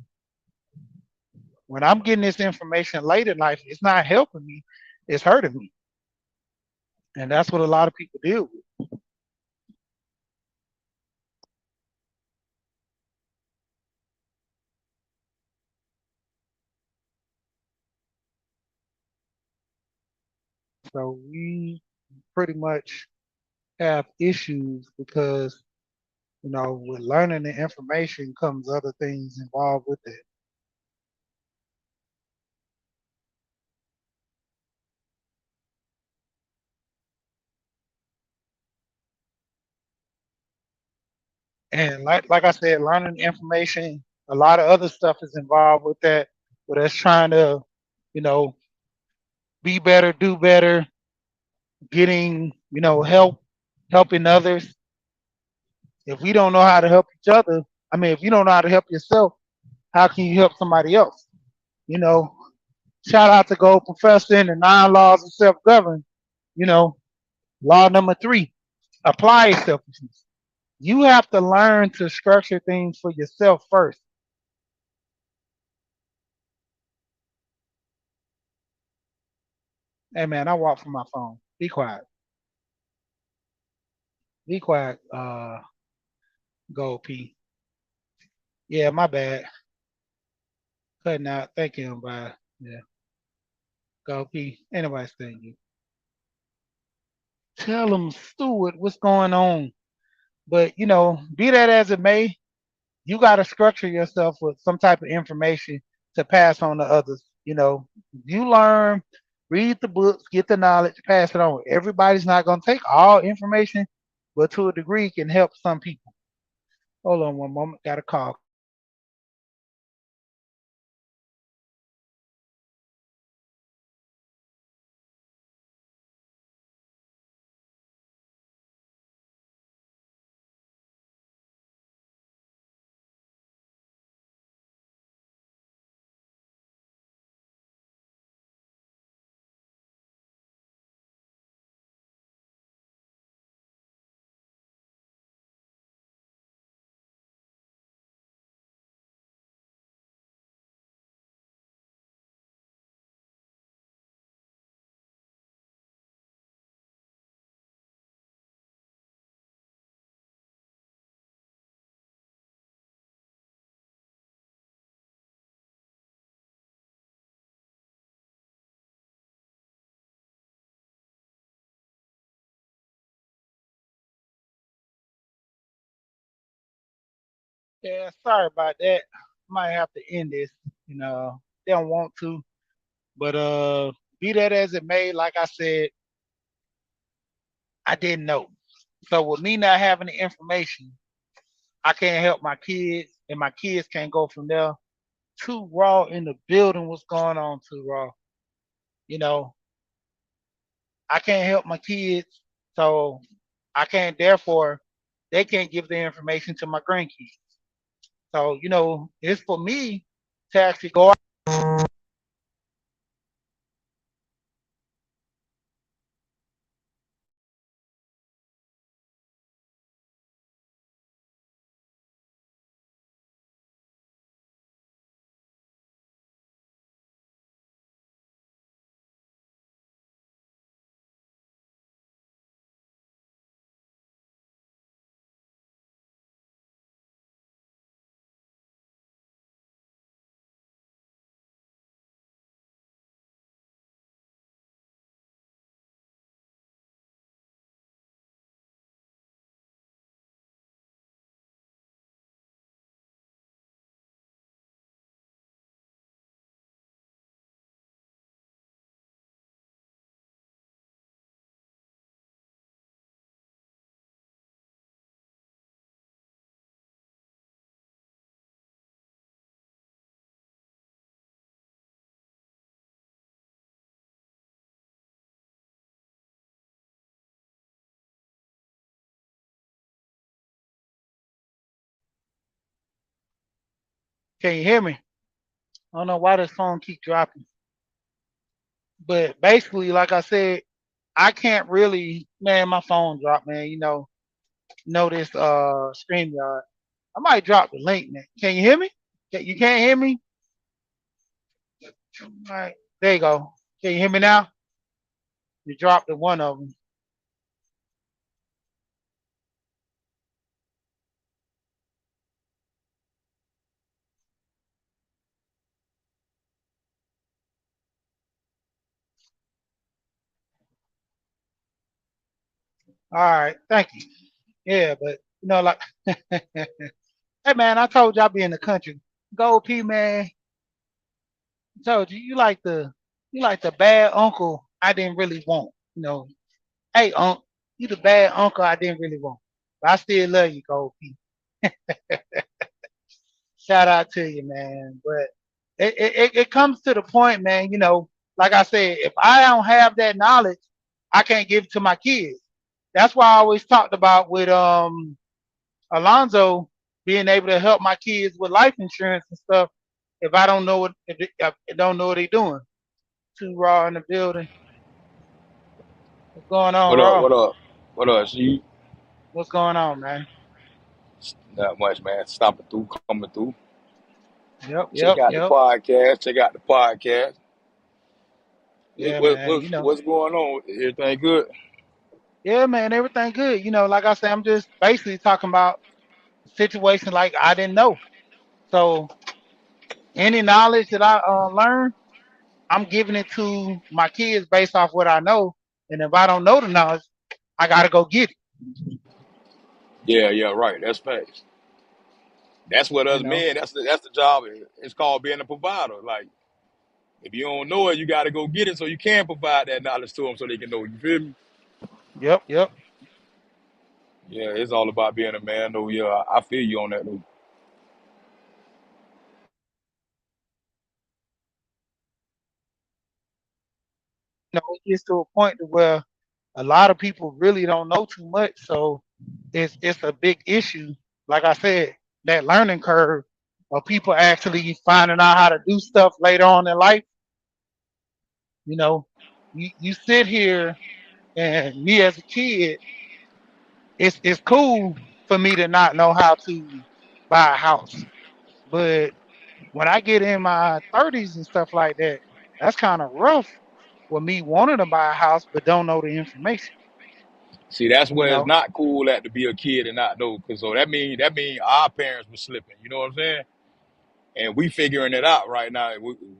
When I'm getting this information late in life, it's not helping me, it's hurting me. And that's what a lot of people deal with. So we pretty much have issues because, with learning the information comes other things involved with it. And like I said, learning the information, a lot of other stuff is involved with that. But us trying to, you know, be better, do better, getting, help, helping others. If we don't know how to help each other, I mean, if you don't know how to help yourself, how can you help somebody else? You know, shout out to Gold Professor and the nine laws of self govern. You know, law number three, apply selfishness. You have to learn to structure things for yourself first. Hey man, I walk from my phone. Be quiet. Be quiet, Gold P. Yeah, my bad. Cutting out. Thank you, bye. Yeah, Gold P. Anybody's thank you. Tell them, Stewart, what's going on. But, be that as it may, you got to structure yourself with some type of information to pass on to others. You learn, read the books, get the knowledge, pass it on. Everybody's not going to take all information, but to a degree can help some people. Hold on one moment. Got a call. Yeah, sorry about that. Might have to end this. They don't want to, but be that as it may, like I said, I didn't know. So with me not having the information, I can't help my kids, and my kids can't go from there. Too raw in the building. What's going on? Too raw. You know, I can't help my kids, so I can't. Therefore, they can't give the information to my grandkids. So it's for me to actually go out. Can you hear me? I don't know why this phone keep dropping. But basically, like I said, I can't really, man, my phone dropped, man. Know this StreamYard. I might drop the link, man. Can you hear me? You can't hear me? All right, there you go. Can you hear me now? You dropped the one of them. All right, thank you. Yeah, but like, hey man, I told you I be in the country. Gold P man, I told you you like the bad uncle I didn't really want. Hey unc, you the bad uncle I didn't really want. But I still love you, Gold P. Shout out to you, man. But it comes to the point, man, like I said, if I don't have that knowledge, I can't give it to my kids. That's why I always talked about with Alonzo being able to help my kids with life insurance and stuff if I don't know what if they don't know what they're doing. Too raw in the building. What's going on, What up? Raw? What up? What up? See, What's going on, man? not much, man. Stopping through, coming through. Yep, Check yep, out the yep. podcast. Check out the podcast. Yeah, man. What's going on? Everything good? Yeah, man, everything good. Like I said, I'm just basically talking about a situation like I didn't know. So any knowledge that I learn, I'm giving it to my kids based off what I know. And if I don't know the knowledge, I gotta go get it. Yeah, yeah, right. That's facts. That's what You us know. men. That's the job. It's called being a provider. Like if you don't know it, you got to go get it so you can provide that knowledge to them so they can know. You feel me? Yep, yep. Yeah, it's all about being a man. Though, yeah, I feel you on that. Though. It gets to a point to where a lot of people really don't know too much, so it's a big issue. Like I said, that learning curve of people actually finding out how to do stuff later on in life. You know, you sit here and me as a kid, it's cool for me to not know how to buy a house, but when I get in my 30s and stuff like that, that's kind of rough with me wanting to buy a house but don't know the information. See, that's You where it's know. not cool at to be a kid and not know. Cause so that mean our parents were slipping. You know what I'm saying? And we figuring it out right now.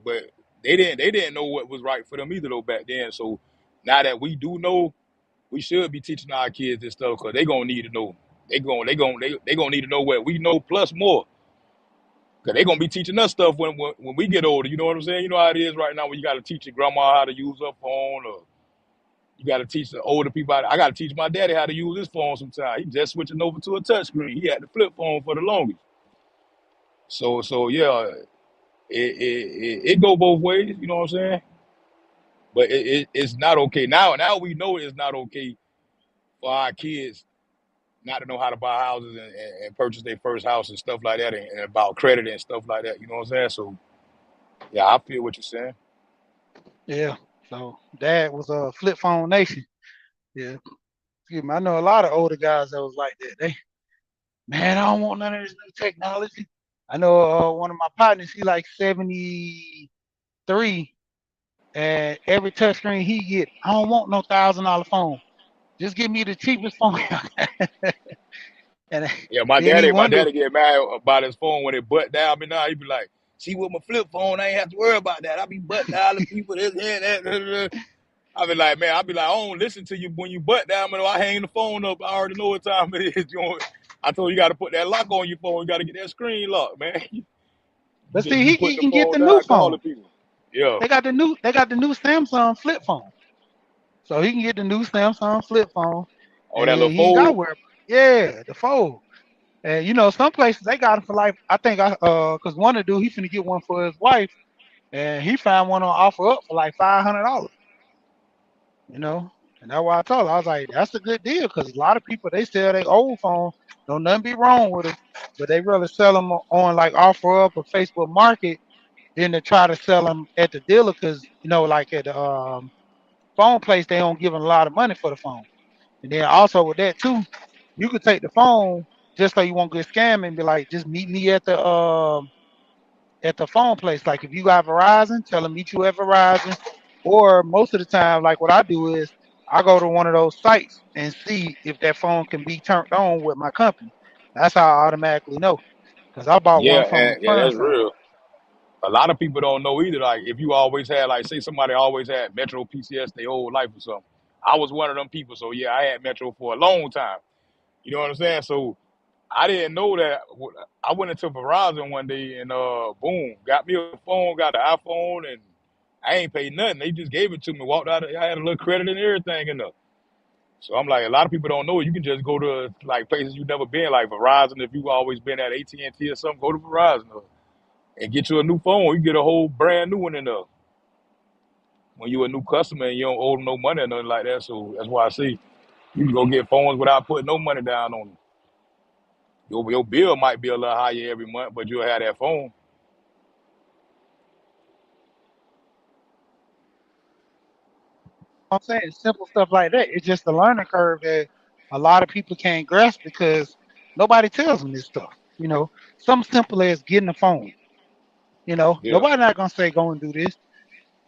But they didn't know what was right for them either though back then. So now that we do know, we should be teaching our kids this stuff because they gonna need to know. They gonna need to know what we know plus more. Cause they gonna be teaching us stuff when we get older. You know what I'm saying? You know how it is right now when you got to teach your grandma how to use her phone, or you got to teach the older people. I got to teach my daddy how to use his phone. Sometimes he just switching over to a touchscreen. He had the flip phone for the longest. So yeah, it go both ways. You know what I'm saying? But it's not okay now. Now we know it's not okay for our kids not to know how to buy houses and purchase their first house and stuff like that, and about credit and stuff like that. You know what I'm saying? So yeah, I feel what you're saying. Yeah. So dad was a flip phone nation. Yeah. Excuse me. I know a lot of older guys that was like that. Man, I don't want none of this new technology. I know one of my partners, he like 73, and every touchscreen he get, I don't want no $1,000 phone. Just give me the cheapest phone. And Yeah, my then he daddy, my wonder, daddy get mad about his phone when it butt down. I mean, now he be like, "See, with my flip phone, I ain't have to worry about that. I be butt dialing people this, that." I be like, man, I be like, I don't listen to you when you butt down. Man, I hang the phone up. I already know what time it is. I told you, got to put that lock on your phone. You got to get that screen locked, man. You but just see, be he putting the can get the phone new down, phone. calling people. Yeah. They got the new Samsung flip phone. So he can get the new Samsung flip phone, Oh, and that little he ain't got to fold. worry about it. Yeah, the fold. And some places they got it for like I think cause one of the dude he finna get one for his wife, and he found one on offer up for like $500. You know, and that's why I told her I was like, that's a good deal, cause a lot of people they sell their old phone, don't nothing be wrong with them, but they really sell them on like offer up or Facebook Market, Then to try to sell them at the dealer, because like at the phone place, they don't give them a lot of money for the phone. And then also with that too, you could take the phone just so you won't get scammed and be like, just meet me at the phone place. Like if you got Verizon, tell them meet you at Verizon. Or most of the time, like what I do is I go to one of those sites and see if that phone can be turned on with my company. That's how I automatically know. Because I bought Yeah, one from a and yeah, furnace that's phone. real. A lot of people don't know either. Like if you always had, like, say somebody always had Metro PCS their whole life or something. I was one of them people, so yeah, I had Metro for a long time. You know what I'm saying? So I didn't know that. I went into Verizon one day and boom, got me a phone, got the iPhone, and I ain't paid nothing. They just gave it to me. Walked out. I had a little credit and everything in there. So I'm like, a lot of people don't know. You can just go to like places you've never been, like Verizon. If you've always been at AT&T or something, go to Verizon and get you a new phone. You get a whole brand new one in there. When you're a new customer and you don't owe them no money or nothing like that. So that's why I say you can go get phones without putting no money down on them. Your bill might be a little higher every month, but you'll have that phone. I'm saying simple stuff like that. It's just a learning curve that a lot of people can't grasp because nobody tells them this stuff. Something simple as getting a phone. Yeah, Nobody not gonna say go and do this.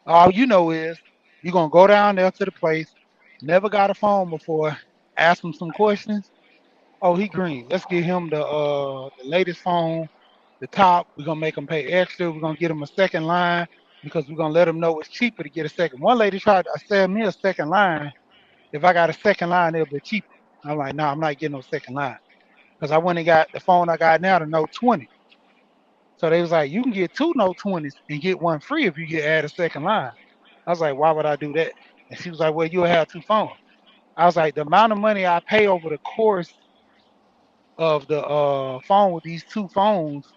All you know is you're gonna go down there to the place, never got a phone before, ask him some questions. Oh, he green. Let's get him the latest phone, the top. We're gonna make him pay extra. We're gonna get him a second line because we're gonna let him know it's cheaper to get a second. One lady tried to sell me a second line. If I got a second line, it'll be cheaper. I'm like, no, I'm not getting no second line because I went and got the phone I got now, the Note 20. So they was like, you can get two Note 20s and get one free if you get add a second line. I was like, why would I do that? And she was like, well, you'll have two phones. I was like, the amount of money I pay over the course of the phone with these two phones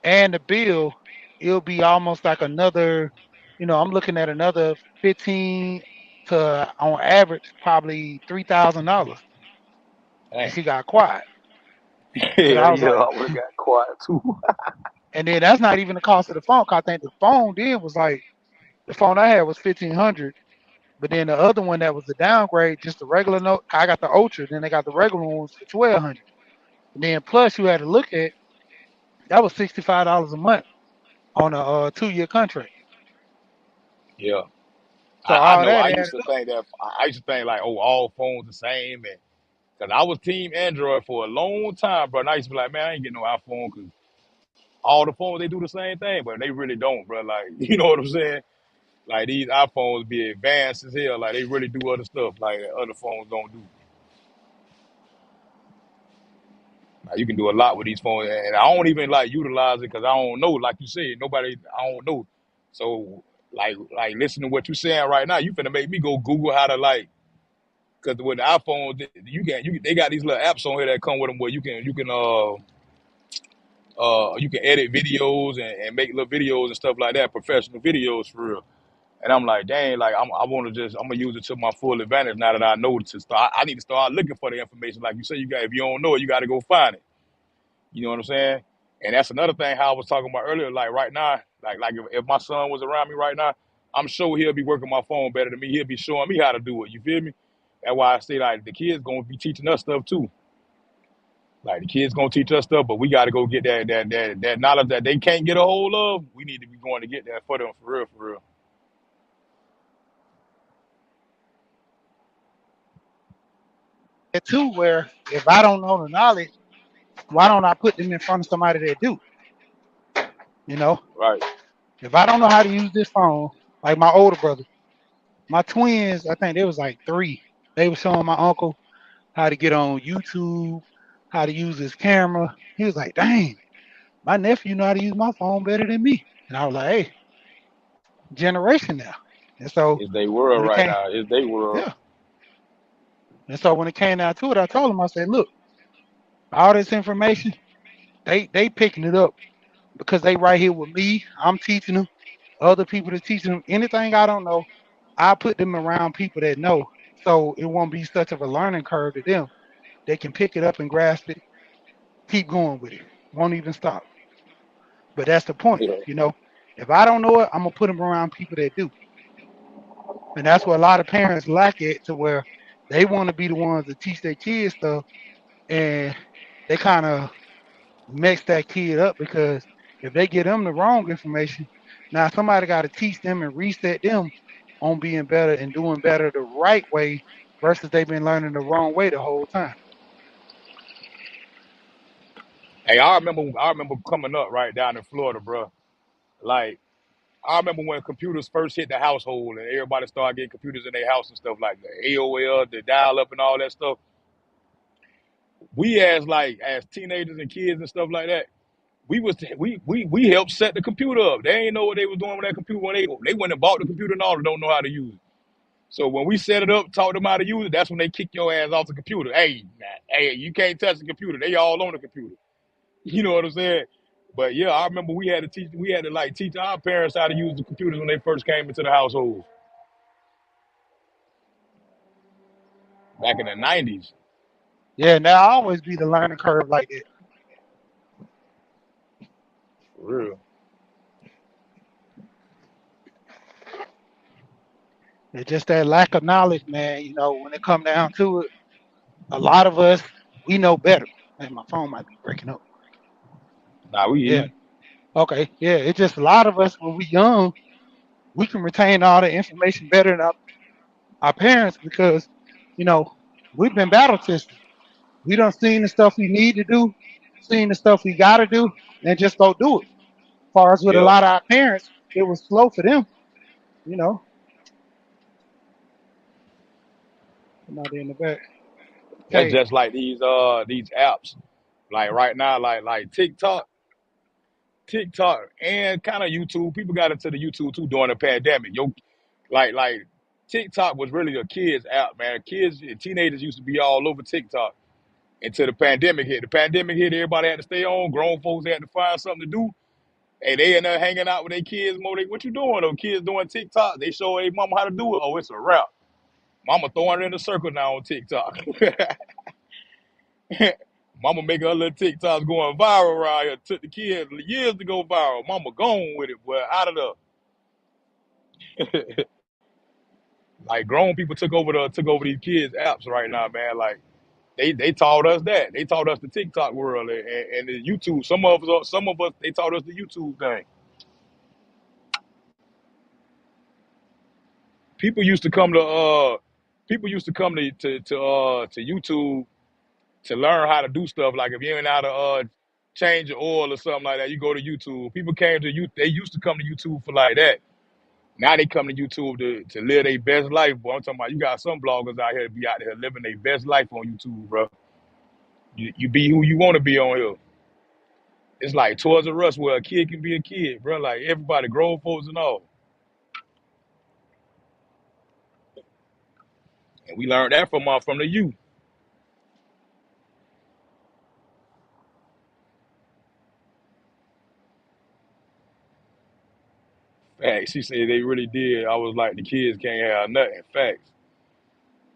and the bill, it'll be almost like another, I'm looking at another 15 to on average probably $3,000. And damn. she got quiet because Hell I was yeah, like, I would have got quiet too. and then that's not even the cost of the phone. 'Cause I think the phone then was like the phone I had was 1,500. But then the other one that was the downgrade, just the regular note, I got the Ultra. Then they got the regular ones for 1,200. And then plus you had to look at that was $65 a month on a 2-year contract. Yeah, So I all know. that I added used to up. think that. I used to think like, oh, all phones the same, and because I was team Android for a long time, bro. And I used to be like, man, I ain't getting no iPhone because all the phones they do the same thing, but they really don't, bro. Like, you know what I'm saying? Like these iPhones be advanced as hell. Like they really do other stuff like other phones don't do. Like, you can do a lot with these phones, and I don't even like utilize it because I don't know. Like you said, nobody, I don't know. So like listen to what you're saying right now. You finna make me go Google how to like, because with the iPhones, they got these little apps on here that come with them where you can edit videos and make little videos and stuff like that, professional videos for real. And I'm like, dang, like I want to I'm gonna use it to my full advantage now that I know to start. I need to start looking for the information. Like you say, you got if you don't know it, you got to go find it. You know what I'm saying? And that's another thing how I was talking about earlier. Like right now, like if my son was around me right now, I'm sure he'll be working my phone better than me. He'll be showing me how to do it. You feel me? That's why I say like the kids gonna be teaching us stuff too. Like the kids gonna teach us stuff, but we got to go get that knowledge that they can't get a hold of. We need to be going to get that for them for real, for real. That too, where if I don't know the knowledge, why don't I put them in front of somebody that do? You know, Right. if I don't know how to use this phone, like my older brother, my twins, I think they was like 3. They were showing my uncle how to get on YouTube, how to use his camera. He was like, dang, my nephew know how to use my phone better than me. And I was like, hey, generation now. And so It's their world when it right came, now. It's their world. yeah. And so when it came down to it, I told him, I said, look, all this information, they picking it up because they right here with me. I'm teaching them. Other people that teaching them anything I don't know. I put them around people that know. So it won't be such of a learning curve to them. They can pick it up and grasp it, keep going with it. Won't even stop. But that's the point, Yeah. you know. If I don't know it, I'm gonna put them around people that do, and that's where a lot of parents lack it to where they want to be the ones to teach their kids stuff, and they kind of mix that kid up because if they give them the wrong information, now somebody got to teach them and reset them on being better and doing better the right way versus they've been learning the wrong way the whole time. Hey, I remember coming up right down in Florida, bro. Like I remember when computers first hit the household and everybody started getting computers in their house and stuff like that. AOL, the dial up and all that stuff. We as teenagers and kids and stuff like that, we helped set the computer up. They ain't know what they was doing with that computer when they went and bought the computer and all and don't know how to use it. So when we set it up, taught them how to use it, that's when they kick your ass off the computer. Hey, hey, you can't touch the computer. They all on the computer. You know what I'm saying? But yeah, I remember we had to like teach our parents how to use the computers when they first came into the household back in the '90s. Yeah, now I always be the learning curve like that. For real. It's just that lack of knowledge, man. You know, when it come down to it, a lot of us we know better. And my phone might be breaking up. Nah, we Yeah. eat. Okay. Yeah. It's just a lot of us when we young, we can retain all the information better than our parents because, you know, we've been battle tested. We done seen the stuff we need to do, seen the stuff we gotta do, and just go do it. As far as with a Yeah. lot of our parents, it was slow for them, you know. Somebody in the back. That's Okay. just like these apps. Like right now, like TikTok and kind of YouTube. People got into the YouTube too during the pandemic. Like TikTok was really a kids app, man. Kids and teenagers used to be all over TikTok until the pandemic hit. The pandemic hit, everybody had to stay on. Grown folks had to find something to do. And they end up hanging out with their kids more. What you doing? Those kids doing TikTok. They show their mama how to do it. Oh, it's a wrap. Mama throwing it in a circle now on TikTok. Mama making her little TikToks going viral around here. Took the kids years to go viral. Mama gone with it, boy. Out of the like grown people took over these kids apps right now, man. Like they taught us that. They taught us the TikTok world and the YouTube. Some of us they taught us the YouTube thing. People used to come to people used to come to YouTube to learn how to do stuff. Like if you ain't know how to change your oil or something like that, you go to YouTube. People came to you. They used to come to YouTube for like that. Now they come to YouTube to live their best life. Boy, I'm talking about you got some bloggers out here be out there living their best life on YouTube, bro. You be who you want to be on here. It's like Toys R Us where a kid can be a kid, bro. Like everybody, grown folks and all. And we learned that from the youth. Facts. She said they really did. I was like, the kids can't have nothing. Facts.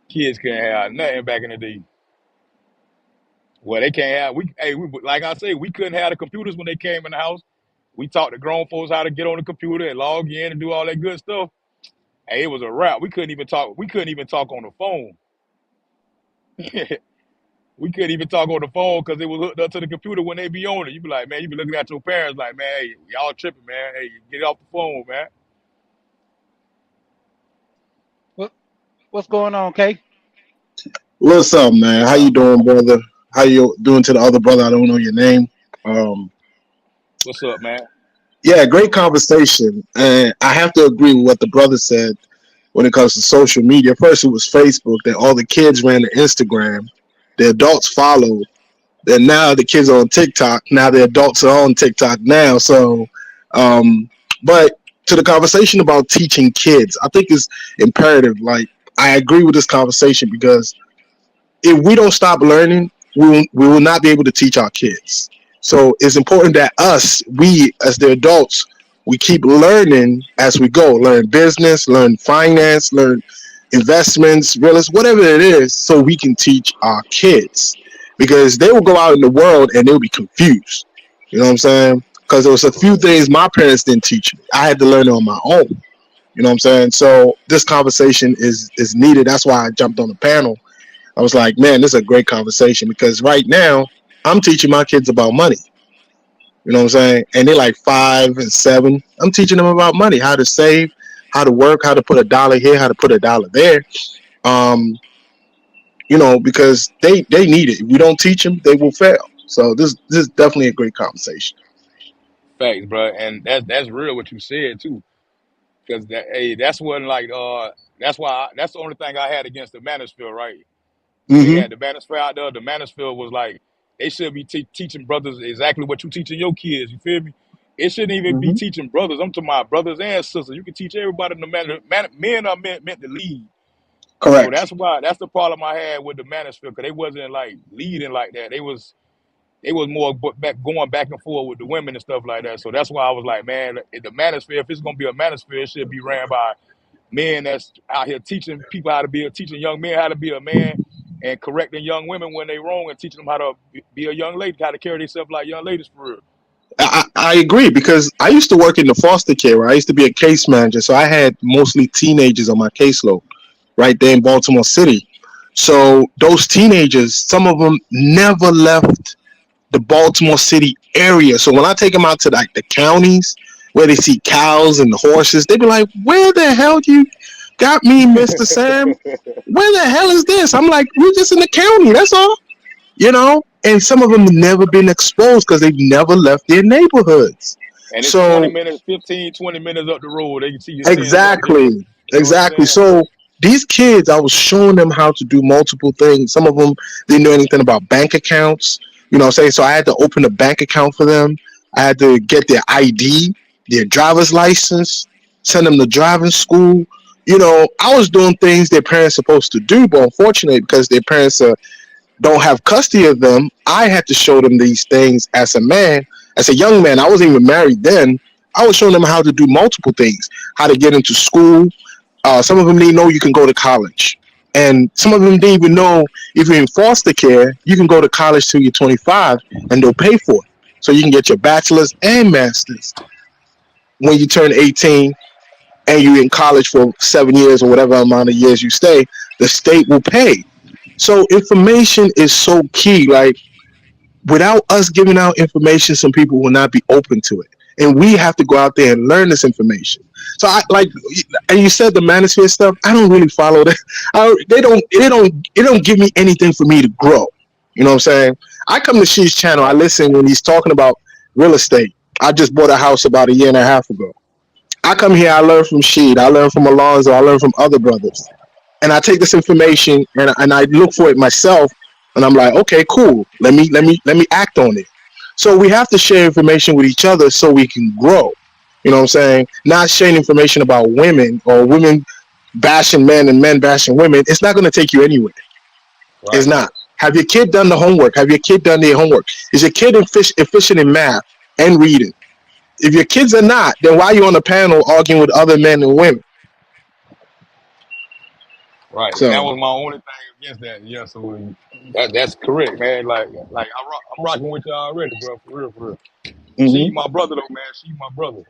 Kids can't have nothing back in the day. Well, they can't have. Like I say, we couldn't have the computers when they came in the house. We taught the grown folks how to get on the computer and log in and do all that good stuff. Hey, it was a wrap. We couldn't even talk. We couldn't even talk on the phone. We couldn't even talk on the phone because it was hooked up to the computer when they be on it. You be like, man, you be looking at your parents like, man, hey, y'all tripping, man. Hey, get off the phone, man. What what's going on, Kay? What's up, man? How you doing, brother? How you doing to the other brother? I don't know your name. Um, What's up, man? yeah, great conversation. And I have to agree with what the brother said when it comes to social media. First, it was Facebook that all the kids ran to Instagram. The adults followed. Then now the kids are on TikTok. Now the adults are on TikTok now. So, um, but to the conversation about teaching kids, I think it's imperative. Like, I agree with this conversation because if we don't stop learning, we will not be able to teach our kids. So it's important that we as the adults, we keep learning as we go. Learn business, learn finance, learn investments, real estate, whatever it is, so we can teach our kids. Because they will go out in the world and they'll be confused. You know what I'm saying? because there was a few Correct. things my parents didn't teach me. I had to learn it on my own. You know what I'm saying? So this conversation is needed. That's why I jumped on the panel. I was like, man, this is a great conversation because right now I'm teaching my kids about money. You know what I'm saying? And they're like 5 and 7. I'm teaching them about money, how to save, how to work, how to put a dollar here, how to put a dollar there. Um, because they need it. If we don't teach them, they will fail. So this is definitely a great conversation. Facts, bro. And that's real what you said too. Because that, hey, that's what like that's why that's the only thing I had against the manosphere, right? When they Mm-hmm. had the manosphere out there, the manosphere was like they should be teaching brothers exactly what you teaching your kids. You feel me? It shouldn't even be Mm-hmm. teaching brothers. I'm talking about brothers and sisters. You can teach everybody. No matter men are meant to lead. So Correct. that's the problem I had with the manosphere because they wasn't like leading like that. They was more going back and forth with the women and stuff like that. So that's why I was like, man, the manosphere, if it's gonna be a manosphere, it should be ran by men that's out here teaching people how to be teaching young men how to be a man and correcting young women when they wrong and teaching them how to be a young lady, how to carry themselves like young ladies for real. I agree because I used to work in the foster care. Where I used to be a case manager, so I had mostly teenagers on my caseload right there in Baltimore City. So those teenagers, some of them never left the Baltimore City area. So when I take them out to like the counties where they see cows and the horses, they be like, "Where the hell you got me, Mister Sam? Where the hell is this?" I'm like, "We're just in the county. That's all." And some of them have never been exposed because they've never left their neighborhoods. And it's 20 So minutes, 15, 20 minutes up the road. They can see you seeing something different. exactly, You know what I'm exactly. saying? So these kids, I was showing them how to do multiple things. Some of them didn't know anything about bank accounts. You know what I'm saying? So I had to open a bank account for them. I had to get their ID, their driver's license, send them to driving school. I was doing things their parents supposed to do, but unfortunately, because their parents don't have custody of them, I had to show them these things as a man, as a young man. I wasn't even married then. I was showing them how to do multiple things, how to get into school. Some of them didn't know you can go to college. And some of them didn't even know if you're in foster care, you can go to college till you're 25 and they'll pay for it. So you can get your bachelor's and master's when you turn 18 and you're in college for 7 years or whatever amount of years you stay, the state will pay. So information is so key. Like without us giving out information, some people will not be open to it. And we have to go out there and learn this information. So I like, and you said the manosphere stuff. I don't really follow that. They don't give me anything for me to grow. You know what I'm saying? I come to She's channel. I Right. listen when he's talking about real estate. I just bought a house about a year and a half ago. I come here. I learn from Sheed. I learn from Alonzo. I learn from other brothers and I take this information and I look for it myself and I'm like, okay, cool. Let me act on it. So we have to share information with each other so we can grow. You know what I'm saying? Not sharing information about women or women bashing men and men bashing women. It's not going to take you anywhere. It's Right. not. Have your kid done the homework? Have your kid done their homework? Is your kid efficient in math and reading? If your kids are not, then why are you on the panel arguing with other men and women? Right. And that So, was my only thing against that. Yeah. So that's correct, man. Like I'm rocking with you already, bro. For real, for real. She hmm my brother though, man. She my brother.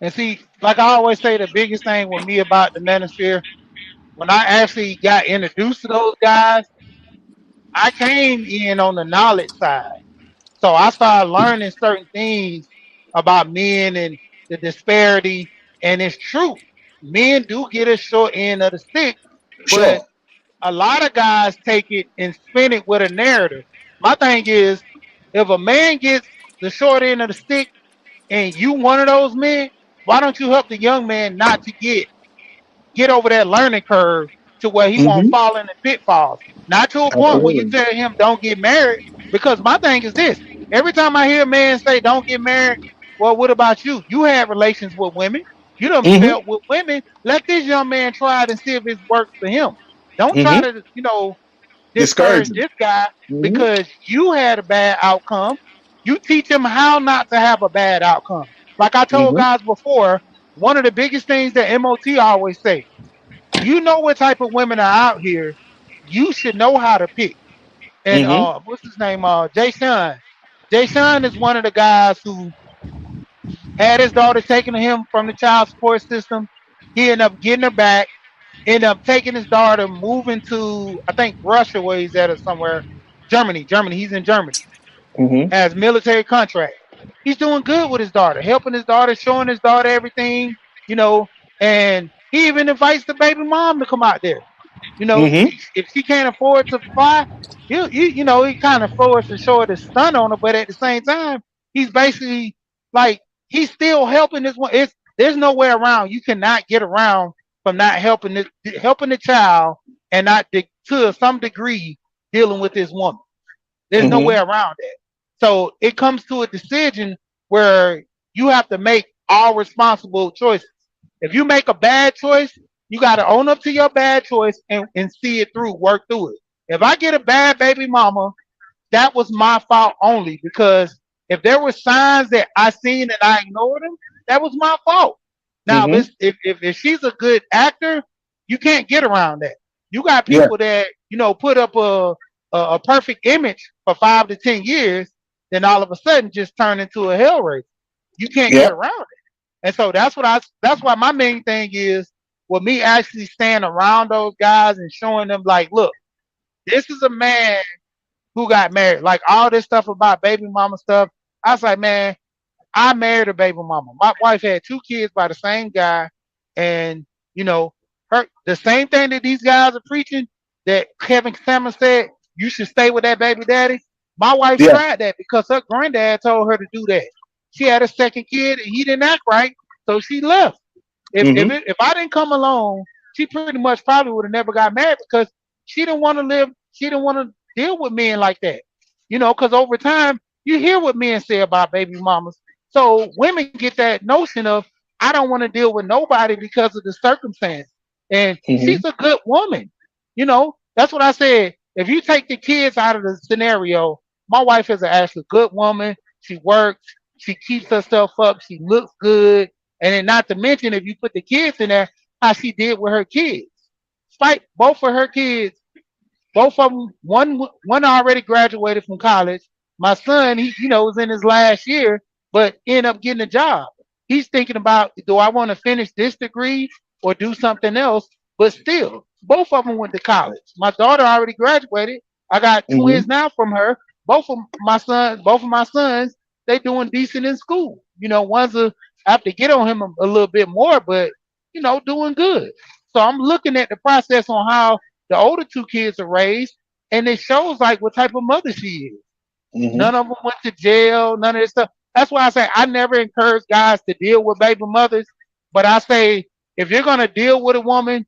And see, like I always say, the biggest thing with me about the manosphere, when I actually got introduced to those guys, I came in on the knowledge side. So I started learning certain things about men and the disparity. And it's true. Men do get a short end of the stick, sure. but a lot of guys take it and spin it with a narrative. My thing is, if a man gets the short end of the stick and you one of those men, why don't you help the young man not to get over that learning curve to where he won't hmm fall into pitfalls. Not to a point where you Absolutely. tell him don't get married. Because my thing is this: every time I hear a man say don't get married, well, what about you? You had relations with women. You done hmm felt with women. Let this young man try it and see if it works for him. Don't try hmm to, discourage Discouraging. this guy hmm because you had a bad outcome. You teach him how not to have a bad outcome. Like I told hmm guys before, one of the biggest things that MOT always say, you know what type of women are out here. You should know how to pick. And hmm what's his name? Jay Sean. Jay Sean is one of the guys who Had his daughter taken him from the child support system. He ended up getting her back. Ended up taking his daughter, moving to I think Russia, where he's at, or somewhere. Germany, Germany. He's in Germany. Mhm. Has military contract. He's doing good with his daughter, helping his daughter, showing his daughter everything, you know, and he even invites the baby mom to come out there. You know, Mhm. if she can't afford to fly, he kind of forced to show her the stun on her, but at the same time, he's basically like he's still helping this one. It's there's no way around. You cannot get around from not helping the child and not to some degree dealing with this woman. There's no way Mhm. around that. So it comes to a decision where you have to make all responsible choices. If you make a bad choice, you got to own up to your bad choice and see it through, work through it. If I get a bad baby mama, that was my fault only because if there were signs that I seen and I ignored them, that was my fault. Now, Mhm. if she's a good actor, you can't get around that. You got Yeah. people that put up a perfect image for 5 to 10 years, then all of a sudden just turn into a hell race. You can't get Yep. around it. And so that's why my main thing is with me actually staying around those guys and showing them like, look, this is a man who got married. Like all this stuff about baby mama stuff. I was like, man, I married a baby mama. My wife had 2 kids by the same guy, and you know, her the same thing that these guys are preaching that Kevin Samuel said you should stay with that baby daddy. My wife Yeah. tried that because her granddad told her to do that. She had a second kid and he didn't act right, so she left. Mhm. If I didn't come along, she pretty much probably would have never got married because she didn't want to live. She didn't want to deal with men like that. Because over time you hear what men say about baby mamas. So women get that notion of I don't want to deal with nobody because of the circumstance. And she's Mhm. a good woman. That's what I said. If you take the kids out of the scenario, my wife is actually a good woman. She works. She keeps herself up. She looks good. And then not to mention, if you put the kids in there, how she did with her kids. Spike both of her kids, both of them. One already graduated from college. My son, he was in his last year, but ended up getting a job. He's thinking about, do I want to finish this degree or do something else? But still, both of them went to college. My daughter already graduated. I got twins Mhm. now from her. Both of my sons, they doing decent in school. One's I have to get on him a little bit more, but doing good. So I'm looking at the process on how the older 2 kids are raised, and it shows like what type of mother she is. Mhm. None of them went to jail. None of this stuff. That's why I say I never encourage guys to deal with baby mothers. But I say if you're gonna deal with a woman,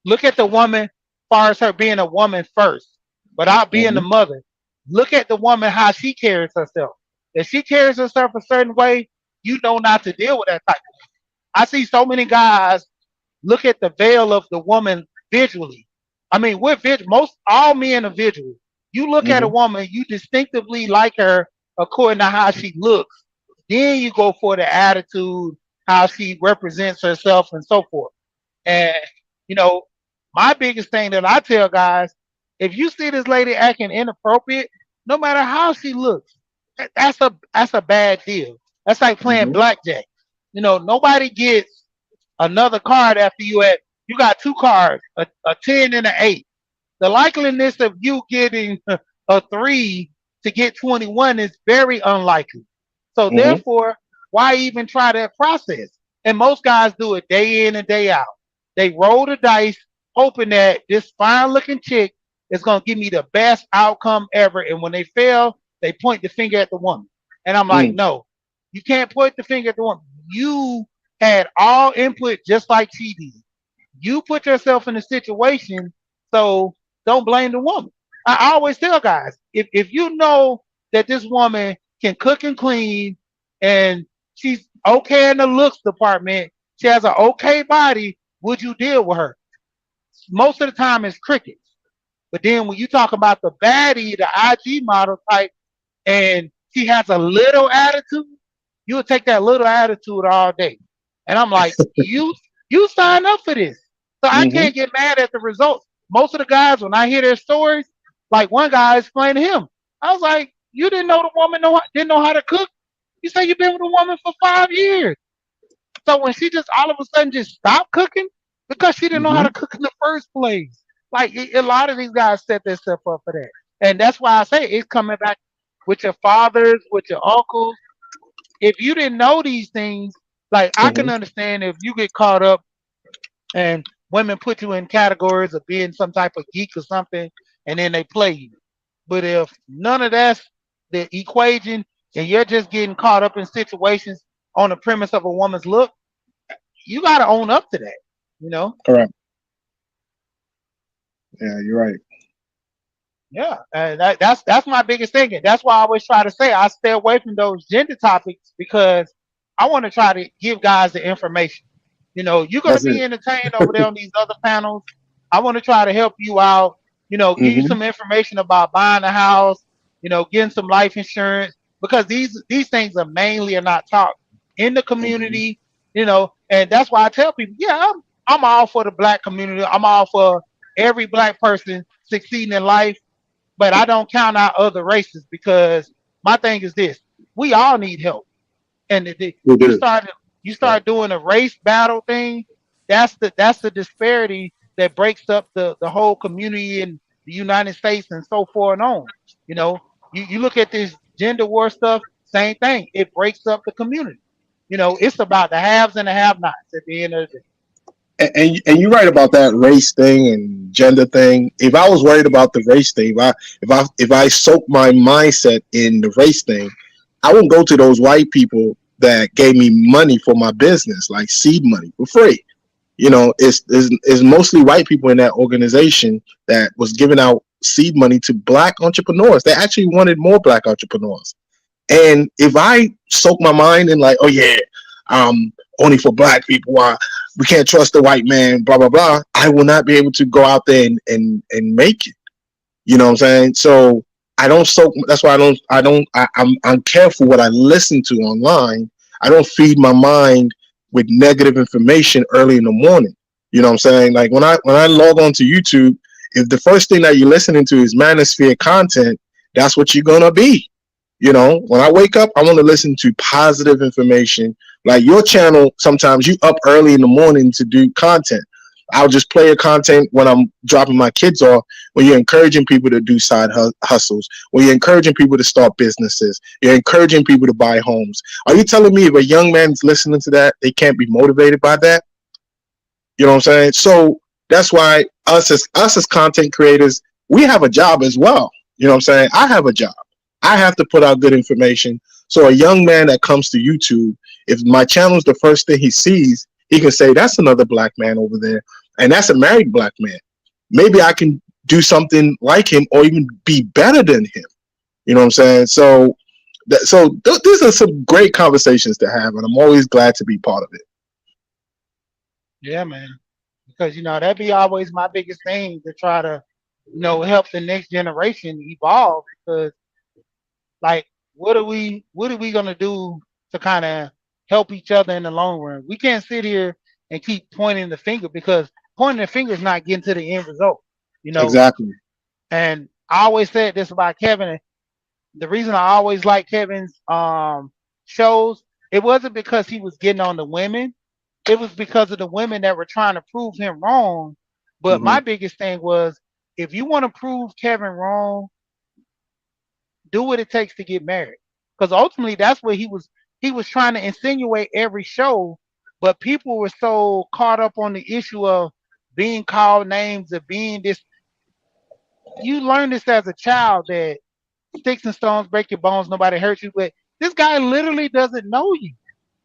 look at the woman as far as her being a woman first, without being the Mhm. mother. Look at the woman how she carries herself. If she carries herself a certain way, you know not to deal with that type. I see so many guys look at the veil of the woman visually. I mean, most all men are visual. You look at a Mhm. woman, you distinctively like her according to how she looks. Then you go for the attitude, how she represents herself, and so forth. And you know, my biggest thing that I tell guys, if you see this lady acting inappropriate, no matter how she looks, that's a bad deal. That's like playing Mhm. blackjack. Nobody gets another card after you got 2 cards, a 10 and an 8. The likeliness of you getting a 3 to get 21 is very unlikely. So Mhm. therefore, why even try that process? And most guys do it day in and day out. They roll the dice hoping that this fine looking chick is going to give me the best outcome ever. And when they fail, they point the finger at the woman. And I'm like, Mm. no, you can't point the finger at the woman. You had all input just like she did. You put yourself in a situation, so don't blame the woman. I always tell guys, if you know that this woman can cook and clean and she's okay in the looks department, she has an okay body, would you deal with her? Most of the time it's crickets. But then when you talk about the baddie, the IG model type, and she has a little attitude, you'll take that little attitude all day. And I'm like, you signed up for this. So I Mhm. can't get mad at the results. Most of the guys, when I hear their stories, like one guy explained to him, I was like, you didn't know the woman didn't know how to cook. You say you've been with a woman for 5 years. So when she just all of a sudden just stopped cooking because she didn't know how Hmm. to cook in the first place. Like a lot of these guys set themselves up for that. And that's why I say it's coming back with your fathers, with your uncles. If you didn't know these things, like I can Hmm. understand if you get caught up and women put you in categories of being some type of geek or something, and then they play you. But if none of that's the equation, and you're just getting caught up in situations on the premise of a woman's look, you got to own up to that. You know? Correct. Yeah, you're right. Yeah, and that's my biggest thing, and that's why I always try to say I stay away from those gender topics because I want to try to give guys the information. You know, you're gonna That's be it. entertained over there on these other panels. I want to try to help you out. You know, give you Hmm. some information about buying a house. You know, getting some life insurance because these things are mainly are not taught in the Hmm. community. You know, and that's why I tell people, yeah, I'm all for the black community. I'm all for every black person succeeding in life, but I don't count out other races because my thing is this: we all need help. And We you do. start you start doing a race battle thing. That's the disparity that breaks up the whole community in the United States and so forth and on. You know, you look at this gender war stuff, same thing. It breaks up the community. You know, it's about the haves and the have-nots at the end of the day. And you're right about that race thing and gender thing. If I was worried about the race thing, if I soak my mindset in the race thing, I wouldn't go to those white people that gave me money for my business, like seed money for free. It's mostly white people in that organization that was giving out seed money to black entrepreneurs. They actually wanted more black entrepreneurs. And if I soak my mind in like, oh yeah, only for black people, we can't trust the white man, blah blah blah, I will not be able to go out there and make it. You know what I'm saying? So I don't soak. That's why I'm careful what I listen to online. I don't feed my mind with negative information early in the morning. You know what I'm saying? Like when I log on to YouTube, if the first thing that you're listening to is manosphere content, that's what you're gonna be. When I wake up, I want to listen to positive information. Like your channel, sometimes you up early in the morning to do content. I'll just play your content when I'm dropping my kids off, when you're encouraging people to do side hustles, when you're encouraging people to start businesses, you're encouraging people to buy homes. Are you telling me if a young man's listening to that, they can't be motivated by that? You know what I'm saying? So that's why us as content creators, we have a job as well. You know what I'm saying? I have a job. I have to put out good information. So a young man that comes to YouTube, if my channel is the first thing he sees, he can say, that's another black man over there. And that's a married black man. Maybe I can do something like him or even be better than him. You know what I'm saying? So these are some great conversations to have, and I'm always glad to be part of it. Yeah, man. Because that'd be always my biggest thing to try to help the next generation evolve. Because like, what are we gonna do to kind of help each other in the long run? We can't sit here and keep pointing the finger because pointing the finger is not getting to the end result. You know, Exactly. and I always said this about Kevin. The reason I always liked Kevin's shows, it wasn't because he was getting on the women. It was because of the women that were trying to prove him wrong. But Hmm. my biggest thing was if you want to prove Kevin wrong, do what it takes to get married. Because ultimately that's what he was trying to insinuate every show, but people were so caught up on the issue of being called names of being this. You learn this as a child that sticks and stones break your bones, nobody hurts you. But this guy literally doesn't know you.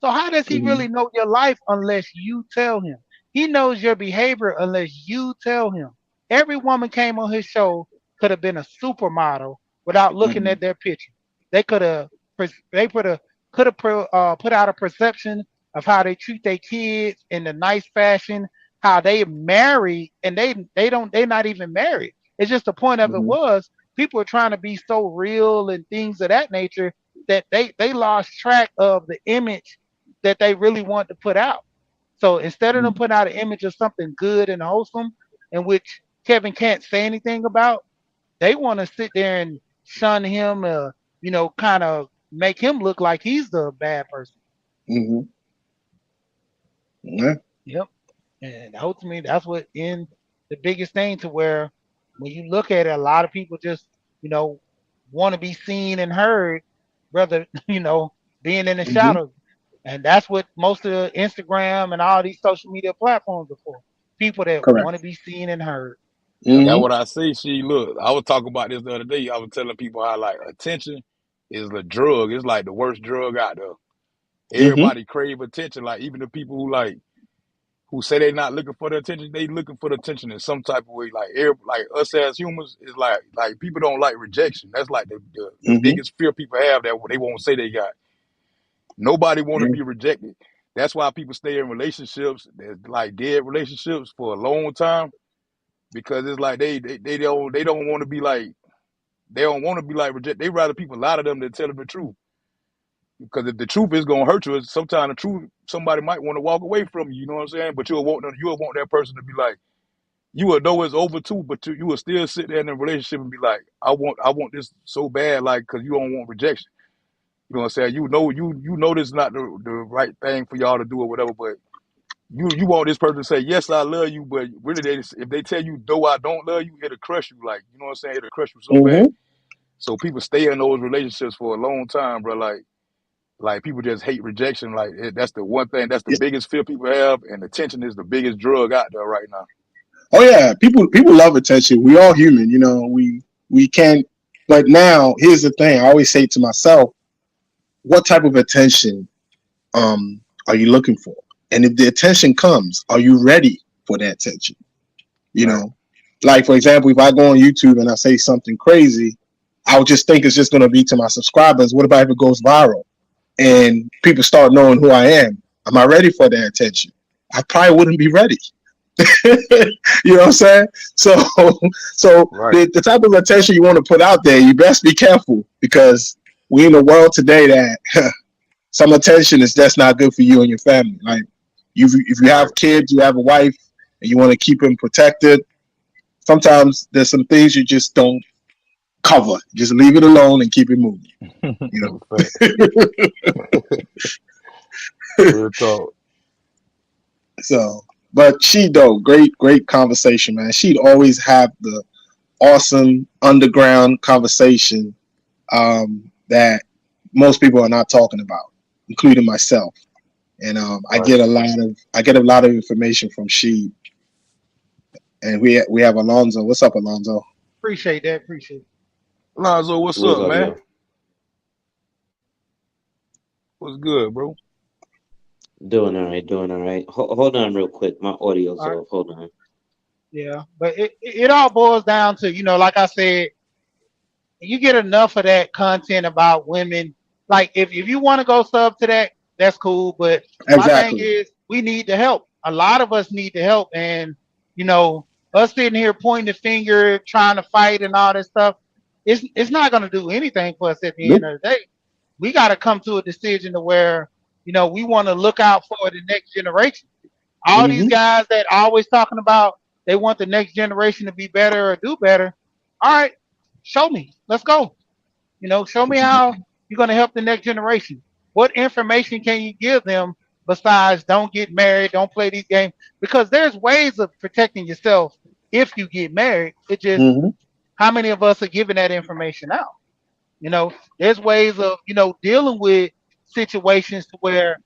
So how does he Hmm. really know your life unless you tell him? He knows your behavior unless you tell him. Every woman came on his show could have been a supermodel without looking Hmm. at their picture. They could have put out a perception of how they treat their kids in a nice fashion, how they marry, and they're not even married. It's just the point of it Hmm. was people are trying to be so real and things of that nature that they lost track of the image that they really want to put out. So instead of them putting out an image of something good and wholesome, in which Kevin can't say anything about, they want to sit there and shun him, kind of make him look like he's the bad person. Hmm. Yeah. Yep. And ultimately, that's what in the biggest thing to where when you look at it, a lot of people just, you know, want to be seen and heard, rather, being in the Hmm. shadows. And that's what most of the Instagram and all these social media platforms are for. People that Correct. want to be seen and heard. Yep. And that's Hmm. what I say. She look. I was talking about this the other day. I was telling people how like attention is a drug. It's like the worst drug out there. Hmm. Everybody crave attention. Like even the people who say they're not looking for the attention, they looking for the attention in some type of way. Like us as humans is like people don't like rejection. That's like the Hmm. biggest fear people have that they won't say they got. Nobody want to Yeah. be rejected. That's why people stay in relationships, like dead relationships for a long time, because it's like they don't want to be like they don't want to be like rejected. They rather people lie to them than tell them the truth. Because if the truth is gonna hurt you, sometimes the truth somebody might want to walk away from you. You know what I'm saying? But you'll want that person to be like you will know it's over too, but you will still sit there in a relationship and be like, I want this so bad, like because you don't want rejection. You know what I'm saying? You know this is not the right thing for y'all to do or whatever, but you want this person to say yes I love you, but really if they tell you no I don't love you, it'll crush you. Like you know what I'm saying? It'll crush you so bad. Hmm. So people stay in those relationships for a long time, bro. Like people just hate rejection. Like that's the one thing. That's the Yeah. biggest fear people have, and attention is the biggest drug out there right now. Oh yeah, people love attention. We all human, we can't. But now here's the thing. I always say to myself, what type of attention are you looking for? And if the attention comes, are you ready for that attention? You Right. know, like for example, if I go on YouTube and I say something crazy, I would just think it's just going to be to my subscribers. What about if it goes viral and people start knowing who I am? Am I ready for that attention? I probably wouldn't be ready. You know what I'm saying? So, so Right. the type of attention you want to put out there, you best be careful because we in a world today that some attention is just not good for you and your family. Like, if you have Right. kids, you have a wife, and you want to keep them protected, sometimes there's some things you just don't cover. Just leave it alone and keep it moving. You Fact. know. Real talk. So, but she though, great conversation, man. She'd always have the awesome underground conversation that most people are not talking about, including myself. And Right. I get a lot of information from she. And we have Alonzo. What's up, Alonzo? Appreciate that. Appreciate it. Lonzo, what's What's up, up, man? y'all? What's good, bro? Doing all right, doing all right. Hold on real quick. My audio's All right. off. Hold on. Yeah. But it all boils down to, like I said, you get enough of that content about women. Like if you want to go sub to that, that's cool. But my thing Exactly. is we need the help. A lot of us need the help. And, you know, us sitting here pointing the finger, trying to fight and all this stuff, it's not gonna do anything for us at the end Nope. of the day. We gotta come to a decision to where, we want to look out for the next generation. All these Hmm. guys that always talking about they want the next generation to be better or do better. All right, show me. Let's go. Show me how you're going to help the next generation. What information can you give them besides don't get married, don't play these games? Because there's ways of protecting yourself if you get married. It just Hmm. how many of us are giving that information out? There's ways of dealing with situations to where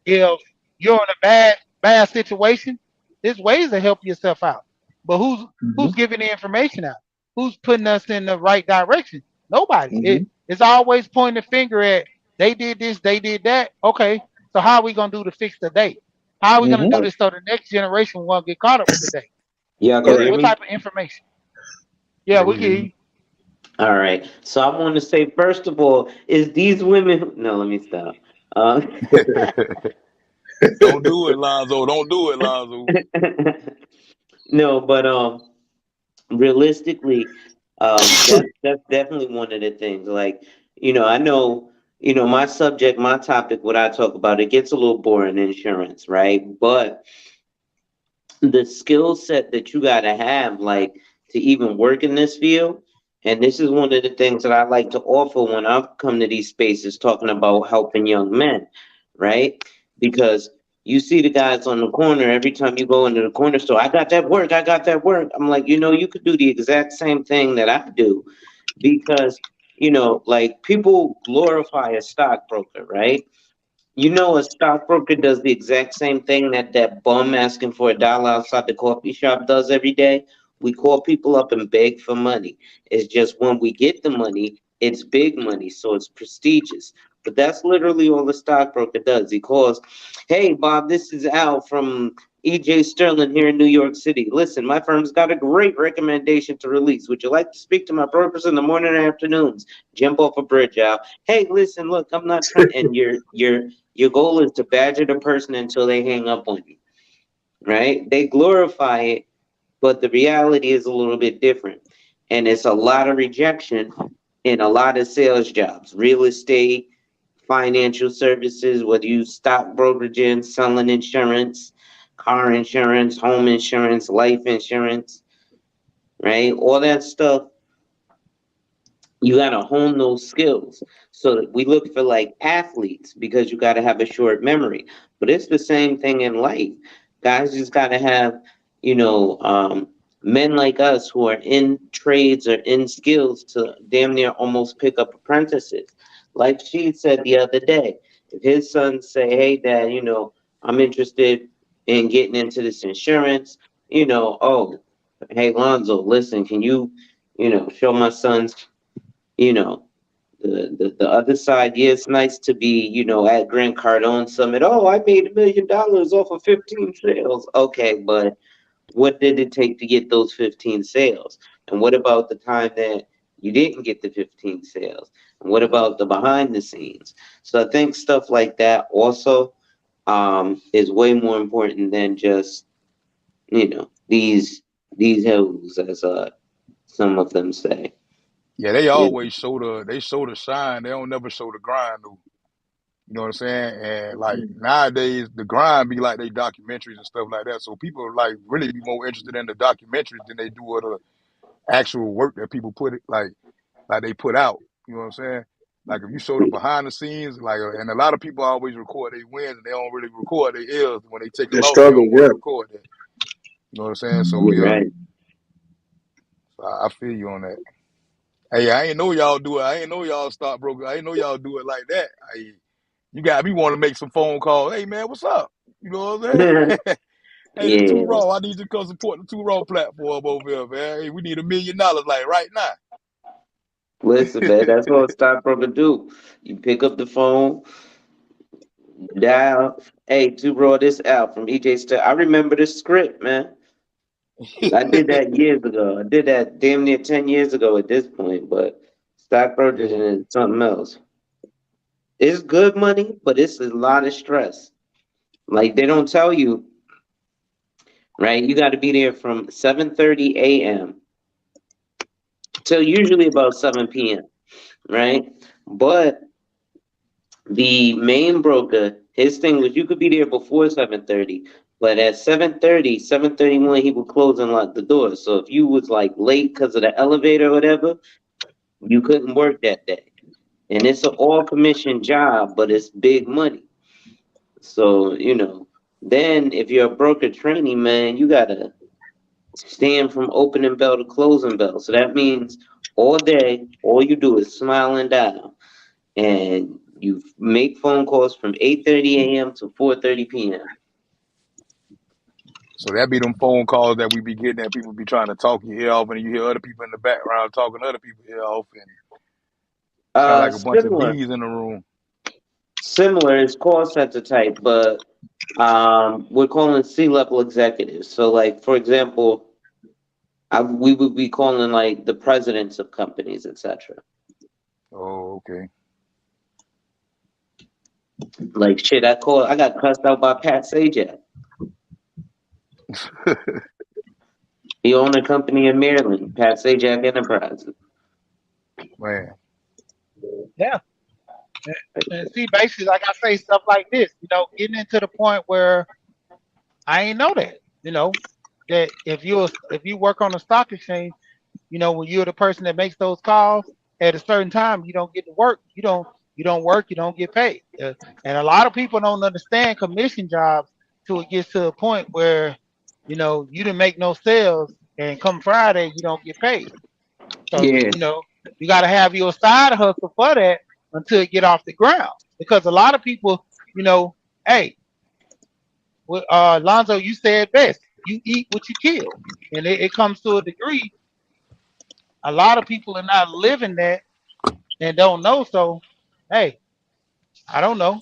if you're in a bad situation, there's ways to help yourself out. But who's Hmm. giving the information out? Who's putting us in the right direction? Nobody. Hmm. It's always pointing the finger at they did this, they did that. Okay, so how are we gonna do to fix the day? How are we gonna Hmm. do this so the next generation won't get caught up with the day? Y'all can What hear Correct. what me? type of information? Yeah, we Mhm. can. All right. So I want to say, first of all, is these women? No, let me stop. Don't do it, Lonzo. Don't do it, Lonzo. No, but realistically, that's definitely one of the things. Like, I know, my subject, my topic, what I talk about, it gets a little boring, insurance, right? But the skill set that you got to have, like, to even work in this field, And this is one of the things that I like to offer when I come to these spaces talking about helping young men, right? Because you see the guys on the corner every time you go into the corner store, I got that work, I got that work. I'm like, you could do the exact same thing that I do because, like people glorify a stockbroker, right? A stockbroker does the exact same thing that bum asking for $1 outside the coffee shop does every day. We call people up and beg for money. It's just when we get the money, it's big money, so it's prestigious. But that's literally all the stockbroker does. He calls, "Hey Bob, this is Al from EJ Sterling here in New York City. Listen, my firm's got a great recommendation to release. Would you like to speak to my brokers in the morning and afternoons? Jump off a bridge, Al. Hey, listen, look, I'm not trying." And your goal is to badger the person until they hang up on you, right? They glorify it, but the reality is a little bit different. And it's a lot of rejection in a lot of sales jobs, real estate, financial services, whether you stock brokerage, selling insurance, car insurance, home insurance, life insurance, right? All that stuff, you got to hone those skills. So that we look for like athletes because you got to have a short memory. But it's the same thing in life. Guys just got to have, you know, um, men like us who are in trades or in skills to damn near almost pick up apprentices. Like she said the other day, if his sons say, "Hey, Dad, I'm interested in getting into this insurance," oh, hey, Lonzo, listen, can you, show my sons you know the other side. Yeah, it's nice to be at Grant Cardone Summit. Oh, I made $1 million off of 15 sales. Okay, but what did it take to get those 15 sales? And what about the time that you didn't get the 15 sales? And what about the behind the scenes? So I think stuff like that also is way more important than just these hills, as some of them say. Yeah, they You always show the shine. They don't never show the grind though. You know what I'm saying? And like nowadays, the grind be like they documentaries and stuff like that. So people like really be more interested in the documentaries than they do of the actual work that people put it like they put out. You know what I'm saying? Like if you show the behind the scenes, like and a lot of people always record their wins and they don't really record their ills. When they take a The loss, they struggle, don't really yeah. record that. You know what I'm saying? So You're yeah, right. so I feel you on that. Hey, I ain't know y'all do it. I ain't know y'all stop broke. I ain't know y'all do it like that. You got me want to make some phone calls. Hey man, what's up? You know what I'm saying? Hey, the Two Yeah. Raw. I need you to come support the Two Raw platform over here, man. Hey, we need $1 million like right now. Listen, man, that's what a stockbroker do. You pick up the phone, dial, "Hey, two bro, this out from EJ St." I remember the script, man. I did that years ago. I did that damn near 10 years ago at this point, but stockbroker Yeah. is something else. It's good money, but it's a lot of stress. Like they don't tell you, right? You got to be there from 7:30 a.m. till usually about 7 p.m., right? But the main broker, his thing was you could be there before 7:30, but at 7:30, 7:31, he would close and lock the door. So if you was like late because of the elevator or whatever, you couldn't work that day. And it's an all commission job, but it's big money. So, then if you're a broker training, man, you gotta stand from opening bell to closing bell. So that means all day, all you do is smile and dial. And you make phone calls from 8:30 a.m. to 4:30 p.m. So that be them phone calls that we be getting that people be trying to talk your ear off and you hear other people in the background talking other people ear off and sound like a bunch of Similar, bees in the room. similar is call center type, but we're calling C-level executives. So, like for example, we would be calling like the presidents of companies, etc. Oh, okay. Like shit, I got cussed out by Pat Sajak. He owned a company in Maryland, Pat Sajak Enterprises. Man. Yeah. And see, basically, like I say, stuff like this, getting into the point where I ain't know that, that if you work on a stock exchange, when you're the person that makes those calls at a certain time, you don't get to work. You don't work. You don't get paid. And a lot of people don't understand commission jobs till it gets to a point where you didn't make no sales, and come Friday you don't get paid. So Yeah. you got to have your side hustle for that until it get off the ground. Because a lot of people, hey, Lonzo, you said best. You eat what you kill, and it comes to a degree. A lot of people are not living that and don't know. So, hey, I don't know.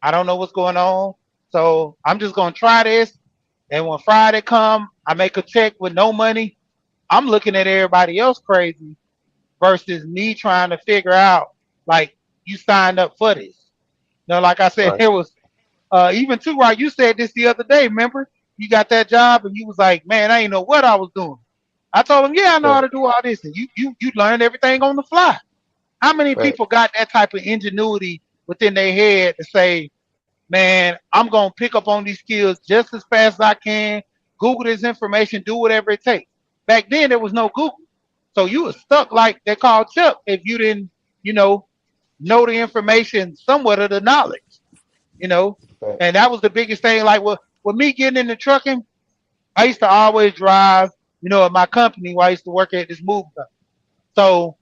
I don't know what's going on. So I'm just gonna try this. And when Friday come, I make a check with no money. I'm looking at everybody else crazy versus me trying to figure out like you signed up for this. Like I said, Right. it was even too right. You said this the other day. Remember, you got that job and you was like, man, I ain't know what I was doing. I told him, yeah, I know how Right. to do all this, and you learned everything on the fly. How many Right. people got that type of ingenuity within their head to say, man, I'm gonna pick up on these skills just as fast as I can. Google this information, do whatever it takes. Back then, there was no Google, so you were stuck like they called Chuck if you didn't, you know the information, somewhat of the knowledge, you know. Right. And that was the biggest thing. Like with me getting into trucking, I used to always drive, at my company where I used to work at this movie company. So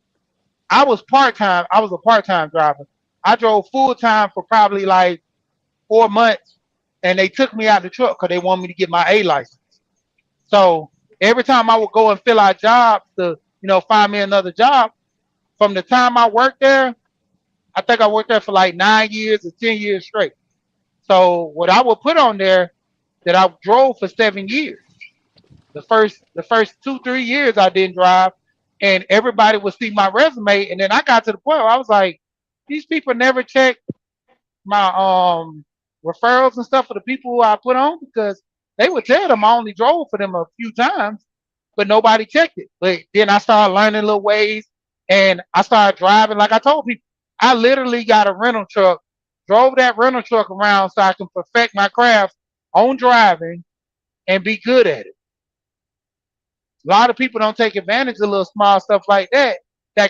I was part time. I was a part time driver. I drove full time for probably like 4 months, and they took me out the truck because they wanted me to get my A license. So every time I would go and fill out jobs to, find me another job, from the time I worked there, I think I worked there for like 9 years or 10 years straight. So what I would put on there that I drove for 7 years. The first 2 3 years I didn't drive, and everybody would see my resume, and then I got to the point where I was like, these people never check my referrals and stuff for the people who I put on, because they would tell them I only drove for them a few times, but nobody checked it. But then I started learning little ways, and I started driving. Like I told people, I literally got a rental truck, drove that rental truck around so I can perfect my craft on driving and be good at it. A lot of people don't take advantage of little small stuff like that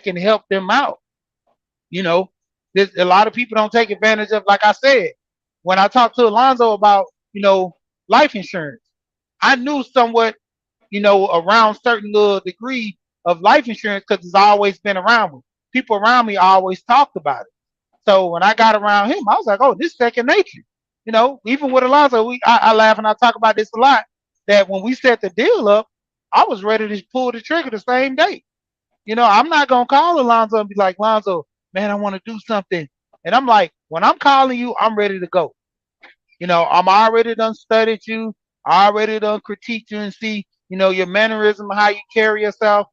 can help them out. You know, there's a lot of people don't take advantage of. Like I said, when I talked to Alonzo about life insurance, I knew somewhat around certain little degree of life insurance because it's always been around me. People around me always talked about it. So when I got around him, I was like, oh, this is second nature. Even with Alonzo, I laugh and I talk about this a lot. That when we set the deal up, I was ready to pull the trigger the same day. I'm not gonna call Alonzo and be like, Alonzo, man, I want to do something. And I'm like, when I'm calling you, I'm ready to go. I'm already done studied you, I already done critiqued you and see, your mannerism, how you carry yourself,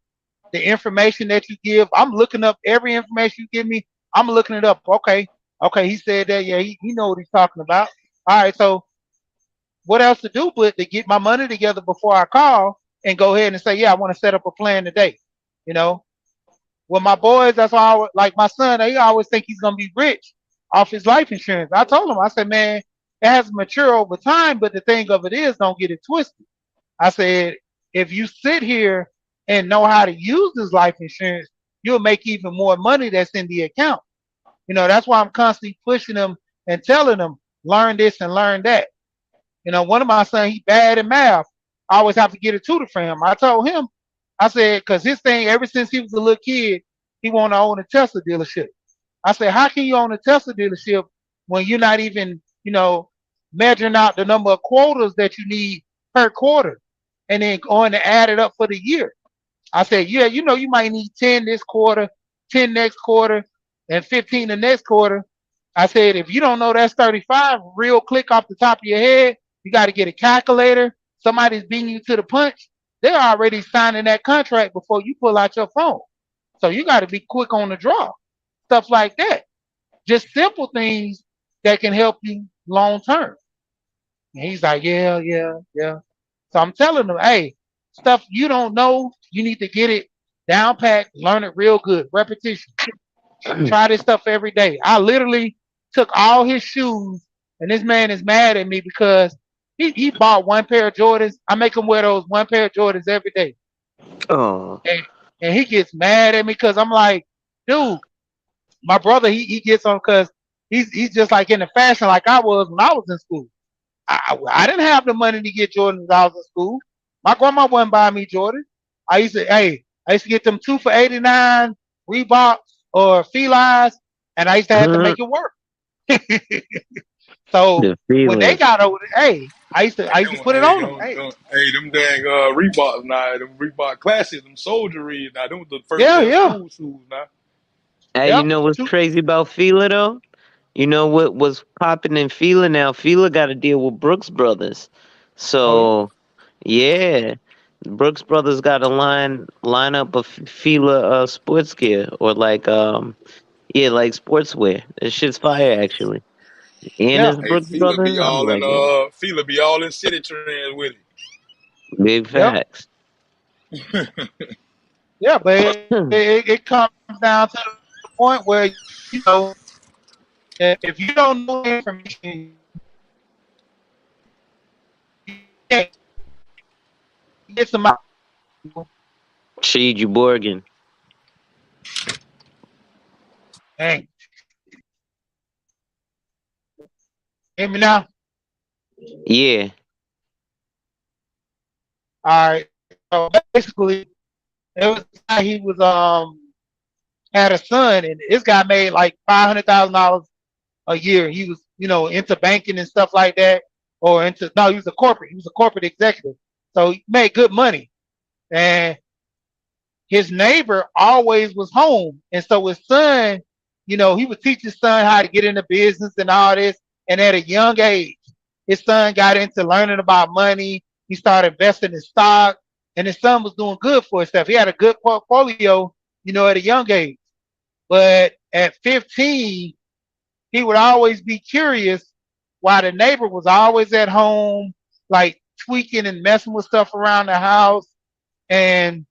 the information that you give. I'm looking up every information you give me. I'm looking it up. Okay. Okay, he said that. Yeah, he know what he's talking about. All right, so what else to do but to get my money together before I call and go ahead and say, yeah, I want to set up a plan today. You know, with my boys, that's why like my son, he always think he's gonna be rich off his life insurance. I told him, I said, man, it has to mature over time, but the thing of it is, don't get it twisted. I said, if you sit here and know how to use this life insurance, you'll make even more money that's in the account. That's why I'm constantly pushing them and telling them, learn this and learn that. One of my sons, he bad in math. I always have to get a tutor for him. I told him, I said, because his thing, ever since he was a little kid, he wanted to own a Tesla dealership. I said, how can you own a Tesla dealership when you're not even, measuring out the number of quotas that you need per quarter and then going to add it up for the year? I said, yeah, you might need 10 this quarter, 10 next quarter, and 15 the next quarter. I said, if you don't know that's 35, real click off the top of your head, you got to get a calculator. Somebody's beating you to the punch. They're already signing that contract before you pull out your phone. So you got to be quick on the draw. Stuff like that. Just simple things that can help you long term. And he's like, yeah, yeah, yeah. So I'm telling him, hey, stuff you don't know, you need to get it down pat, learn it real good. Repetition. Try this stuff every day. I literally took all his shoes, and this man is mad at me because he bought one pair of Jordans. I make him wear those one pair of Jordans every day. Oh, And and he gets mad at me because I'm like, dude, my brother, he gets on because he's just like in the fashion like I was when I was in school. I didn't have the money to get Jordans when I was in school. My grandma wouldn't buy me Jordan. I used to get them two for 89 Reeboks or Felines, and I used to have to make it work. So The when they feelers. got over, I used to put it Hey, on them. Hey, them dang Reeboks now, them Reebok classics, them soldiery now, them was the first yeah, day of yeah, school shoes now. Hey, you yep, know what's two, crazy about Fila though? You know what was popping in Fila now? Fila got to deal with Brooks Brothers. oh yeah, So yeah, Brooks Brothers got a line up of Fila sports gear or like yeah, like sportswear. This shit's fire actually. And yeah, it's Hey, Brooks Brothers. I'm like, yeah, Fila be all in city trends with big yep, facts. yeah. But it comes down to the point where if you don't know the information, you can't get somebody. Cheed you Borgin. Dang, hear me now? Yeah. All right. So basically, it was a guy, he was had a son, and this guy made like $500,000 a year. He was into banking and stuff like that, or into no, he was a corporate. He was a corporate executive, so he made good money. And his neighbor always was home, and so his son, he would teach his son how to get into business and all this. And at a young age, his son got into learning about money. He started investing in stock, and his son was doing good for himself. He had a good portfolio, at a young age. But at 15, he would always be curious why the neighbor was always at home, like tweaking and messing with stuff around the house. And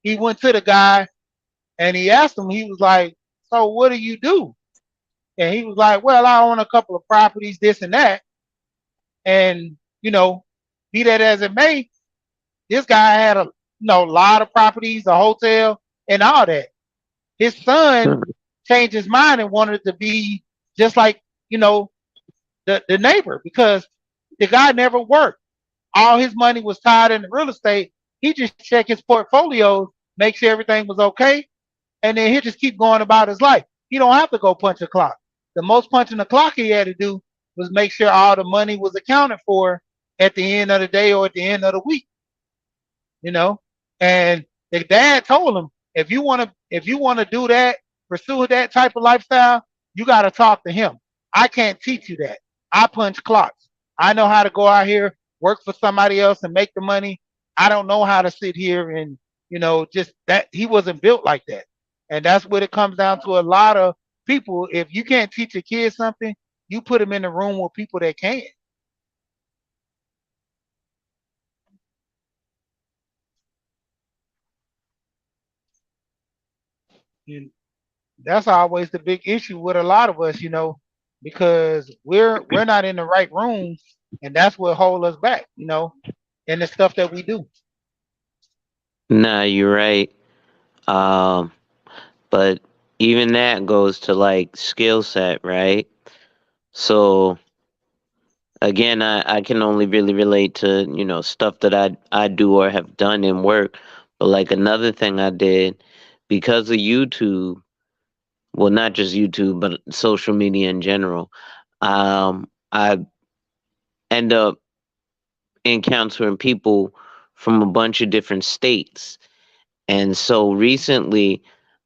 he went to the guy and he asked him, he was like, "So what do you do?" And he was like, "Well, I own a couple of properties, this and that." And, be that as it may, this guy had a lot of properties, a hotel, and all that. His son changed his mind and wanted to be just like, the neighbor, because the guy never worked. All his money was tied in real estate. He just checked his portfolios, make sure everything was okay, and then he just keep going about his life. He don't have to go punch a clock. The most punching the clock he had to do was make sure all the money was accounted for at the end of the day or at the end of the week. you know. And the dad told him, if you want to do that, pursue that type of lifestyle, you got to talk to him. I can't teach you that. I punch clocks. I know how to go out here, work for somebody else, and make the money. I don't know how to sit here and just that. He wasn't built like that, and that's what it comes down to. A lot of people, if you can't teach a kid something, you put them in the room with people that can. And that's always the big issue with a lot of us, because we're not in the right rooms, and that's what hold us back, in the stuff that we do. Nah, you're right. Um, but even that goes to like skill set, right? So again, I can only really relate to, stuff that I do or have done in work. But like another thing I did because of YouTube, well not just YouTube, but social media in general, I end up encountering people from a bunch of different states. And so recently,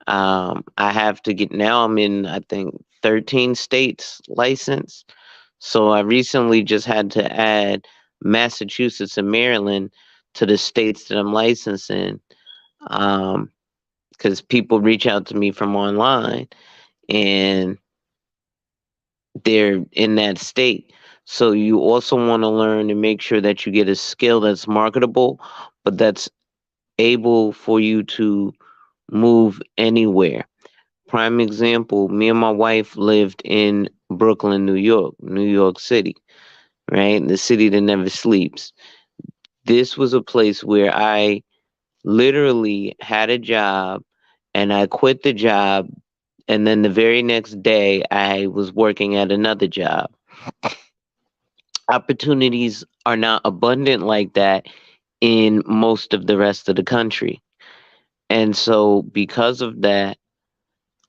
I have to get now. I'm in, I think, 13 states licensed. So I recently just had to add Massachusetts and Maryland to the states that I'm licensed in. Um, because people reach out to me from online and they're in that state. So you also want to learn and make sure that you get a skill that's marketable, but that's able for you to move anywhere. Prime example, me and my wife lived in Brooklyn, New York, New York City, right? The city that never sleeps. This was a place where I literally had a job and I quit the job, and then the very next day I was working at another job. Opportunities are not abundant like that in most of the rest of the country. And so because of that,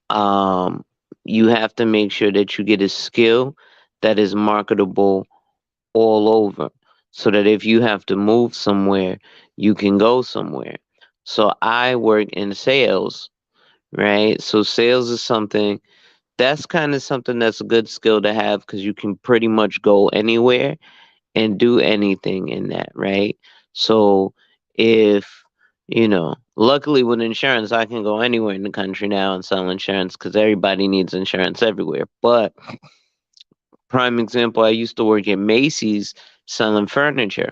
um, you have to make sure that you get a skill that is marketable all over, so that if you have to move somewhere, you can go somewhere. So I work in sales, right? So sales is something that's kind of something that's a good skill to have because you can pretty much go anywhere and do anything in that, right? So if, luckily with insurance, I can go anywhere in the country now and sell insurance because everybody needs insurance everywhere. But prime example, I used to work at Macy's selling furniture.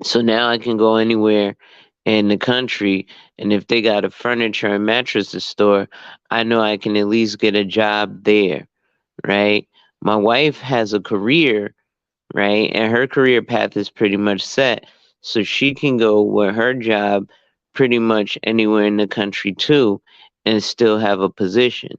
So now I can go anywhere in the country, and if they got a furniture and mattresses store, I know I can at least get a job there, right? My wife has a career, right? And her career path is pretty much set. So she can go with her job pretty much anywhere in the country too and still have a position.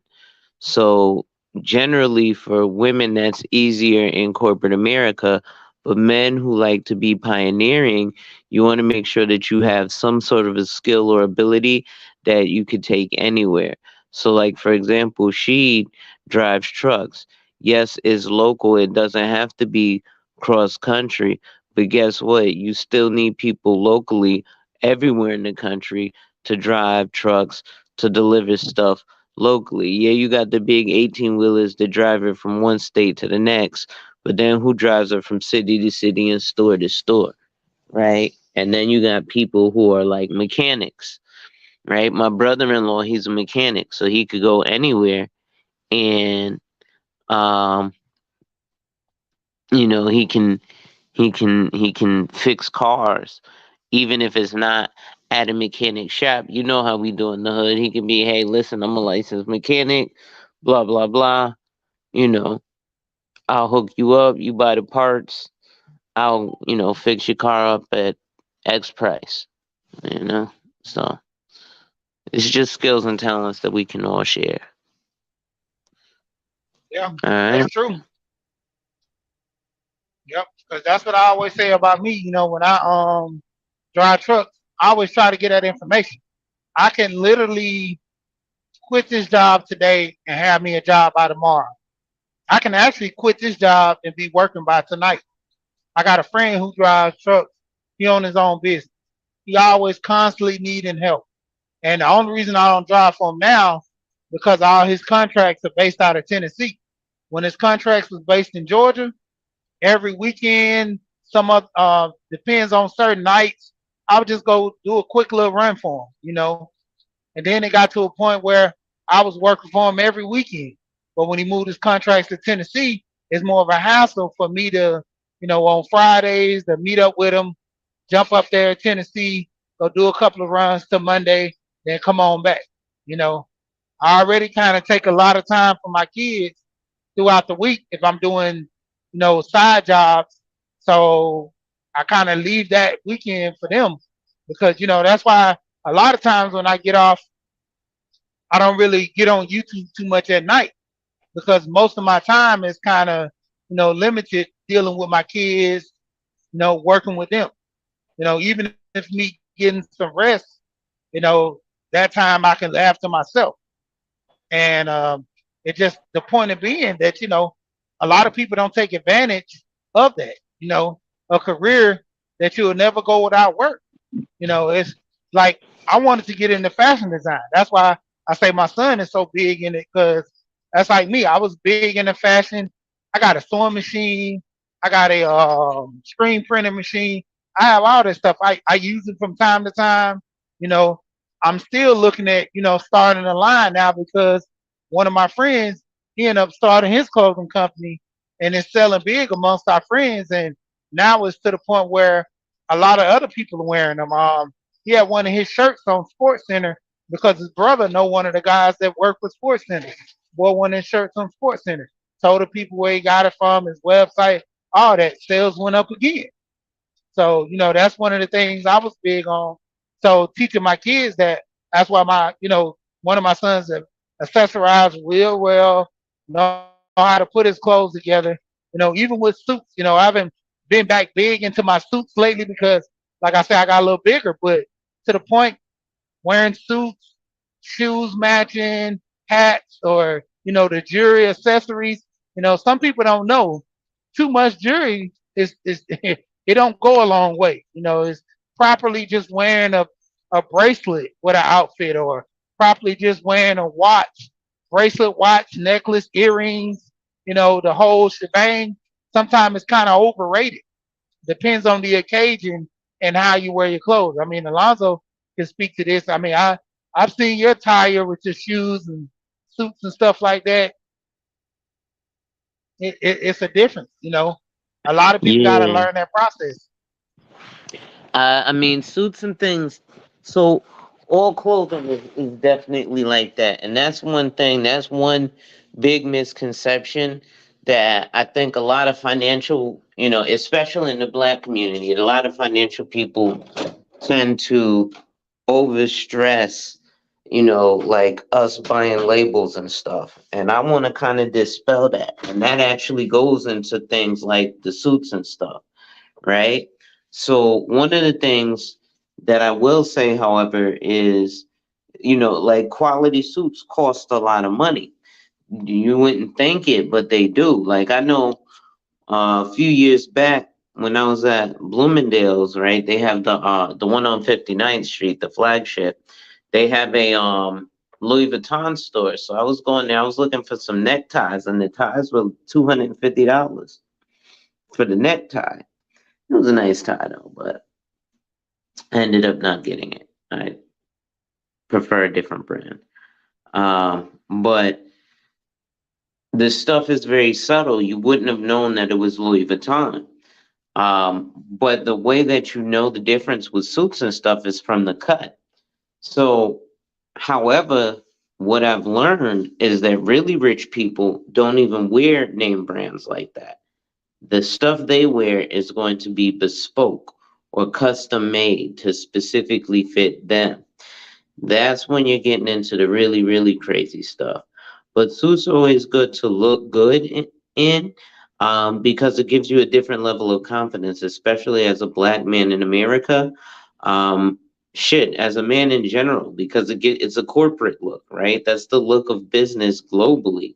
So generally for women that's easier in corporate America, but men who like to be pioneering, you want to make sure that you have some sort of a skill or ability that you could take anywhere. So like for example, she drives trucks. Yes, it's local, it doesn't have to be cross country, but guess what? You still need people locally everywhere in the country to drive trucks, to deliver stuff locally. Yeah, you got the big 18 wheelers that drive it from one state to the next, but then who drives it from city to city and store to store, right? And then you got people who are like mechanics, right? My brother in law, he's a mechanic, so he could go anywhere and, um, he can fix cars, even if it's not at a mechanic shop. You know how we do in the hood. He can be, hey, listen, I'm a licensed mechanic, blah blah blah. You know, I'll hook you up. You buy the parts. I'll fix your car up at X price. You know, so it's just skills and talents that we can all share. Yeah, All that's right. true. Yep, because that's what I always say about me. When I drive trucks, I always try to get that information. I can literally quit this job today and have me a job by tomorrow. I can actually quit this job and be working by tonight. I got a friend who drives trucks. He owns his own business. He always constantly needing help. And the only reason I don't drive for him now because all his contracts are based out of Tennessee. When his contracts was based in Georgia, every weekend, some of depends on certain nights, I would just go do a quick little run for him. And then it got to a point where I was working for him every weekend. But when he moved his contracts to Tennessee, it's more of a hassle for me to, on Fridays to meet up with him, jump up there in Tennessee, go do a couple of runs to Monday, then come on back. You know, I already kind of take a lot of time for my kids throughout the week if I'm doing, side jobs. So I kind of leave that weekend for them because, that's why a lot of times when I get off, I don't really get on YouTube too much at night because most of my time is kind of, limited dealing with my kids, working with them. Even if me getting some rest, you know, that time I can laugh to myself. And it just the point of being that a lot of people don't take advantage of that. A career that you'll never go without work. It's like I wanted to get into fashion design. That's why I say my son is so big in it because that's like me. I was big into fashion. I got a sewing machine. I got a screen printing machine. I have all this stuff. I use it from time to time. You know, I'm still looking at starting a line now because one of my friends he ended up starting his clothing company and it's selling big amongst our friends. And now it's to the point where a lot of other people are wearing them. He had one of his shirts on Sports Center because his brother know one of the guys that work for Sports Center. Wore one of his shirts on Sports Center. Told the people where he got it from, his website, all that. Sales went up again. So, that's one of the things I was big on. So teaching my kids that's why one of my sons that accessorize real well, know how to put his clothes together. Even with suits, I haven't been back big into my suits lately because, like I said, I got a little bigger. But to the point, wearing suits, shoes matching, hats, or the jewelry accessories. Some people don't know too much jewelry is it don't go a long way. It's properly just wearing a bracelet with an outfit, or properly just wearing a watch, bracelet, watch, necklace, earrings. The whole shebang. Sometimes it's kind of overrated. Depends on the occasion and how you wear your clothes. I mean, Alonzo can speak to this. I mean, I've seen your attire with your shoes and suits and stuff like that. It's a difference. A lot of people got to Yeah. learn that process. I mean, suits and things. So, all clothing is definitely like that. And that's one thing, that's one big misconception that I think a lot of financial, especially in the black community, a lot of financial people tend to overstress, like us buying labels and stuff. And I want to kind of dispel that. And that actually goes into things like the suits and stuff, right? So one of the things that I will say, however, is, like quality suits cost a lot of money. You wouldn't think it, but they do. Like I know a few years back when I was at Bloomingdale's, right? They have the one on 59th Street, the flagship. They have a Louis Vuitton store. So I was going there. I was looking for some neckties, and the ties were $250 for the necktie. It was a nice tie though, but I ended up not getting it. I prefer a different brand. But the stuff is very subtle. You wouldn't have known that it was Louis Vuitton. But the way that you know the difference with suits and stuff is from the cut. So, however, what I've learned is that really rich people don't even wear name brands like that. The stuff they wear is going to be bespoke or custom made to specifically fit them. That's when you're getting into the really, really crazy stuff. But suits are always good to look good in, because it gives you a different level of confidence, especially as a black man in America. Um, shit, as a man in general, because it's a corporate look, right? That's the look of business globally,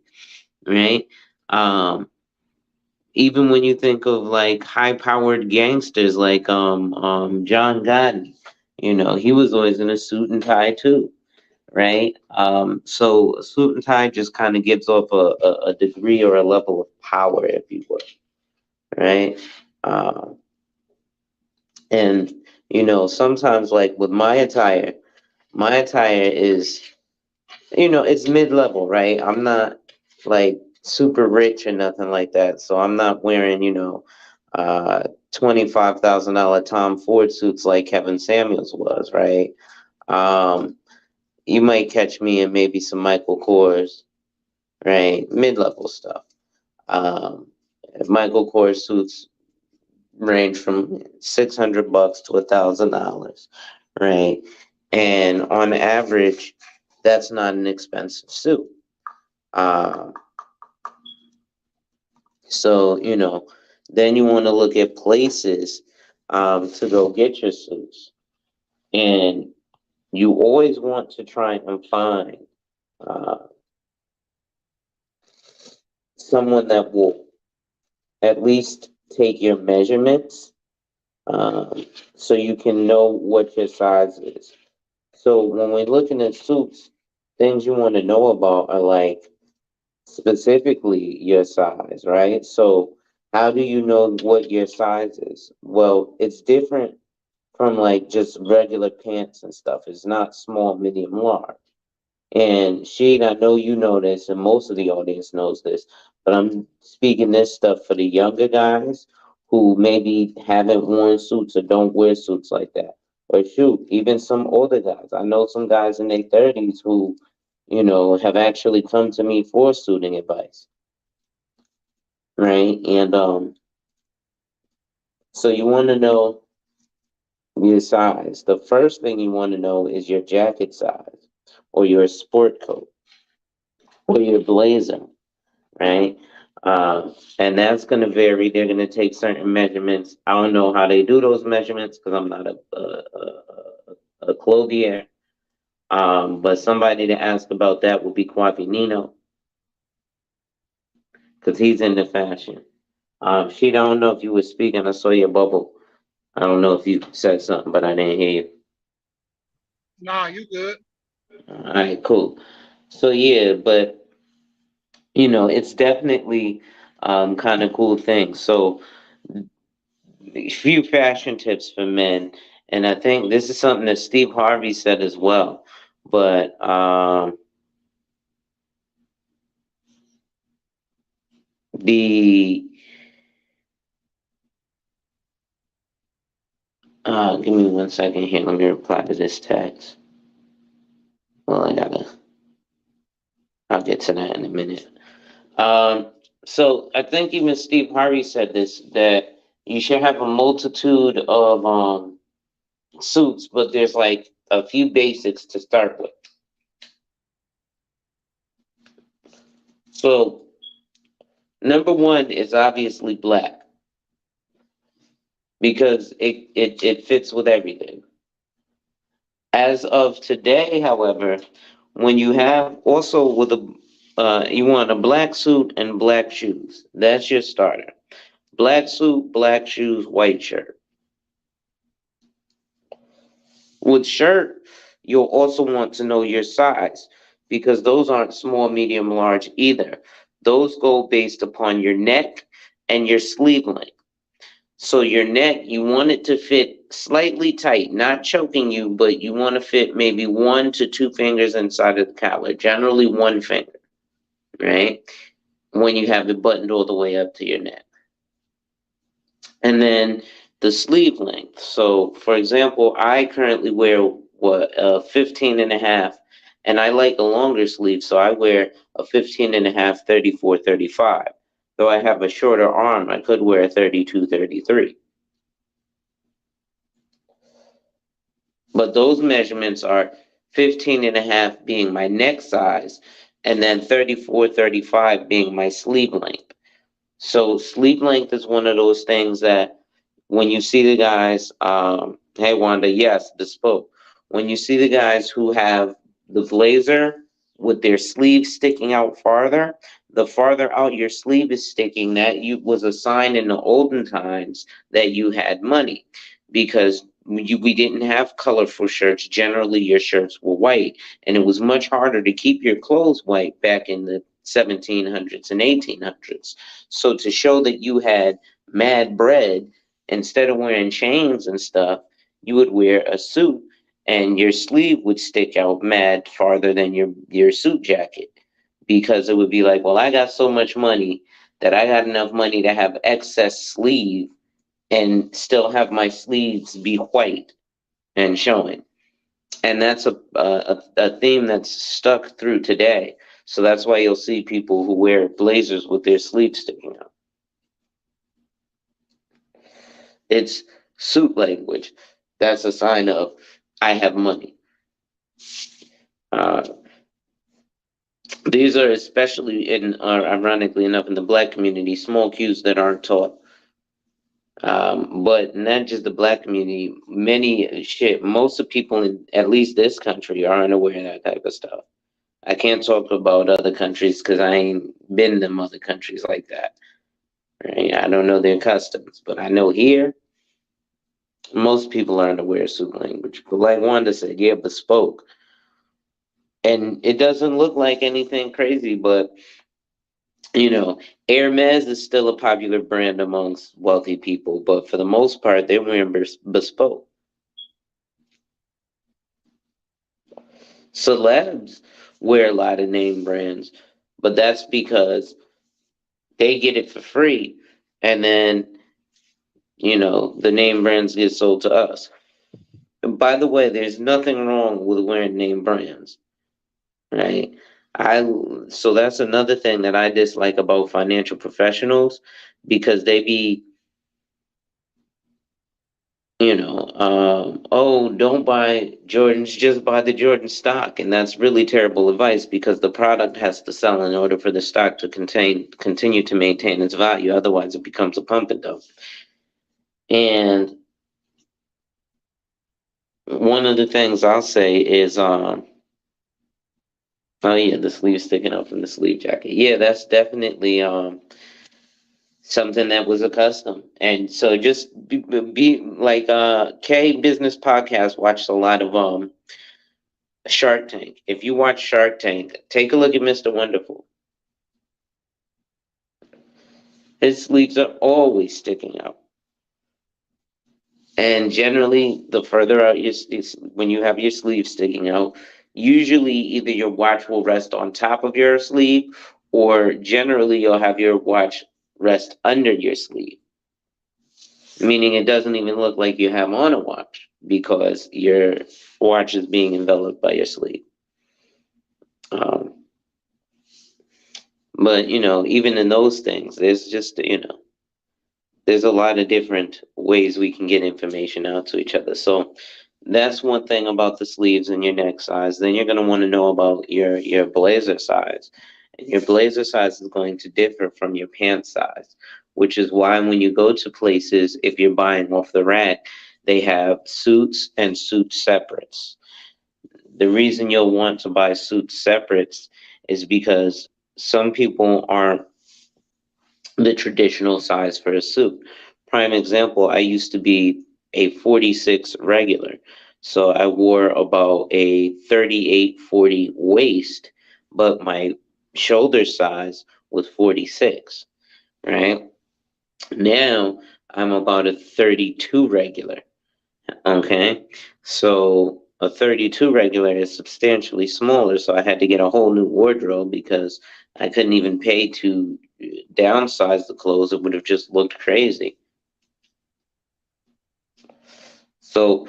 right? Um, Even when you think of like high-powered gangsters like John Gotti, he was always in a suit and tie too, right? So a suit and tie just kind of gives off a degree or a level of power, if you will, right? Um, and sometimes like with my attire is, it's mid-level, right? I'm not like super rich or nothing like that, so I'm not wearing, uh, $25,000 Tom Ford suits like Kevin Samuels was, right? Um, you might catch me in maybe some Michael Kors, right? Mid-level stuff. Um, Michael Kors suits range from $600 to $1,000, right? And on average, that's not an expensive suit. Uh, so then you want to look at places to go get your suits, and you always want to try and find uh, someone that will at least take your measurements, so you can know what your size is. So when we're looking at suits, things you want to know about are like specifically your size, right? So how do you know what your size is? Well, it's different from like just regular pants and stuff. It's not small, medium, large. And Sheen, I know you know this, and most of the audience knows this, but I'm speaking this stuff for the younger guys who maybe haven't worn suits or don't wear suits like that. Or shoot, even some older guys. I know some guys in their 30s who, have actually come to me for suiting advice, right? And so you want to know your size. The first thing you want to know is your jacket size, or your sport coat, or your blazer, right? And that's going to vary. They're going to take certain measurements. I don't know how they do those measurements because I'm not a clothier. But somebody to ask about that would be Quavi Nino because he's into fashion. She don't know if you were speaking. I saw your bubble. I don't know if you said something, but I didn't hear you. Nah, you good. All right, cool. So yeah, but it's definitely kind of cool thing. So a few fashion tips for men, and I think this is something that Steve Harvey said as well. But the give me 1 second here. Let me reply to this text. Well, I'll get to that in a minute. Um, so I think even Steve Harvey said this, that you should have a multitude of suits, but there's like a few basics to start with. So number one is obviously black because it fits with everything. As of today, however, when you have also with you want a black suit and black shoes. That's your starter. Black suit, black shoes, white shirt. With shirt, you'll also want to know your size because those aren't small, medium, large either. Those go based upon your neck and your sleeve length. So your neck, you want it to fit slightly tight, not choking you, but you want to fit maybe 1 to 2 fingers inside of the collar, generally 1 finger, right? When you have it buttoned all the way up to your neck. And then the sleeve length. So, for example, I currently wear 15 and a half, and I like a longer sleeve, so I wear a 15 and a half, 34, 35. Though I have a shorter arm, I could wear a 32, 33. But those measurements are 15 and a half being my neck size, and then 34, 35 being my sleeve length. So sleeve length is one of those things that when you see the guys, hey Wanda, yes, bespoke. When you see the guys who have the blazer with their sleeves sticking out farther, the farther out your sleeve is sticking, that you was a sign in the olden times that you had money, because we didn't have colorful shirts. Generally, your shirts were white, and it was much harder to keep your clothes white back in the 1700s and 1800s. So to show that you had mad bread, instead of wearing chains and stuff, you would wear a suit and your sleeve would stick out mad farther than your suit jacket, because it would be like, well, I got so much money that I got enough money to have excess sleeve and still have my sleeves be white and showing. And that's a theme that's stuck through today. So that's why you'll see people who wear blazers with their sleeves sticking out. It's suit language. That's a sign of I have money. Uh, these are especially ironically enough, in the black community, small cues that aren't taught. But not just the black community, most of people in at least this country are unaware of that type of stuff. I can't talk about other countries because I ain't been in them other countries like that. Right? I don't know their customs, but I know here most people aren't aware of suit language. But like Wanda said, yeah, bespoke. And it doesn't look like anything crazy, but Hermes is still a popular brand amongst wealthy people, but for the most part, they're wearing bespoke. Celebs wear a lot of name brands, but that's because they get it for free, and then the name brands get sold to us. And by the way, there's nothing wrong with wearing name brands, right? I so that's another thing that I dislike about financial professionals, because they be, Oh, don't buy Jordans, just buy the Jordan stock. And that's really terrible advice because the product has to sell in order for the stock to continue to maintain its value. Otherwise, it becomes a pump and dump. And one of the things I'll say is, oh yeah, the sleeve sticking out from the sleeve jacket. Yeah, that's definitely something that was a custom. And so just be like K Business Podcast watched a lot of Shark Tank. If you watch Shark Tank, take a look at Mr. Wonderful. His sleeves are always sticking out. And generally, the further out when you have your sleeve sticking out, usually either your watch will rest on top of your sleeve, or generally you'll have your watch rest under your sleeve, meaning it doesn't even look like you have on a watch because your watch is being enveloped by your sleeve. Um, but even in those things, there's just there's a lot of different ways we can get information out to each other. So that's one thing about the sleeves and your neck size. Then you're going to want to know about your blazer size. And your blazer size is going to differ from your pant size, which is why when you go to places, if you're buying off the rack, they have suits and suit separates. The reason you'll want to buy suit separates is because some people aren't the traditional size for a suit. Prime example, I used to be a 46 regular. So I wore about a 38-40 waist, but my shoulder size was 46, right? Now I'm about a 32 regular. Okay. So a 32 regular is substantially smaller. So I had to get a whole new wardrobe because I couldn't even pay to downsize the clothes. It would have just looked crazy. So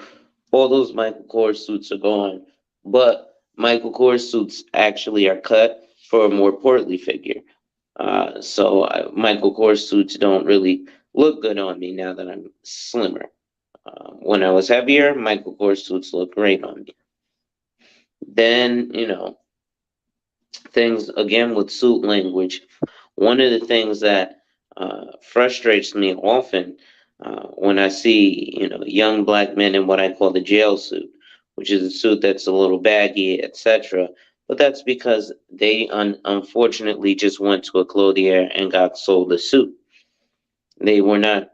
all those Michael Kors suits are gone. But Michael Kors suits actually are cut for a more portly figure. Michael Kors suits don't really look good on me now that I'm slimmer. When I was heavier, Michael Kors suits look great on me. Then, things again with suit language. One of the things that frustrates me often when I see, young black men in what I call the jail suit, which is a suit that's a little baggy, etc. But that's because they unfortunately just went to a clothier and got sold a suit. They were not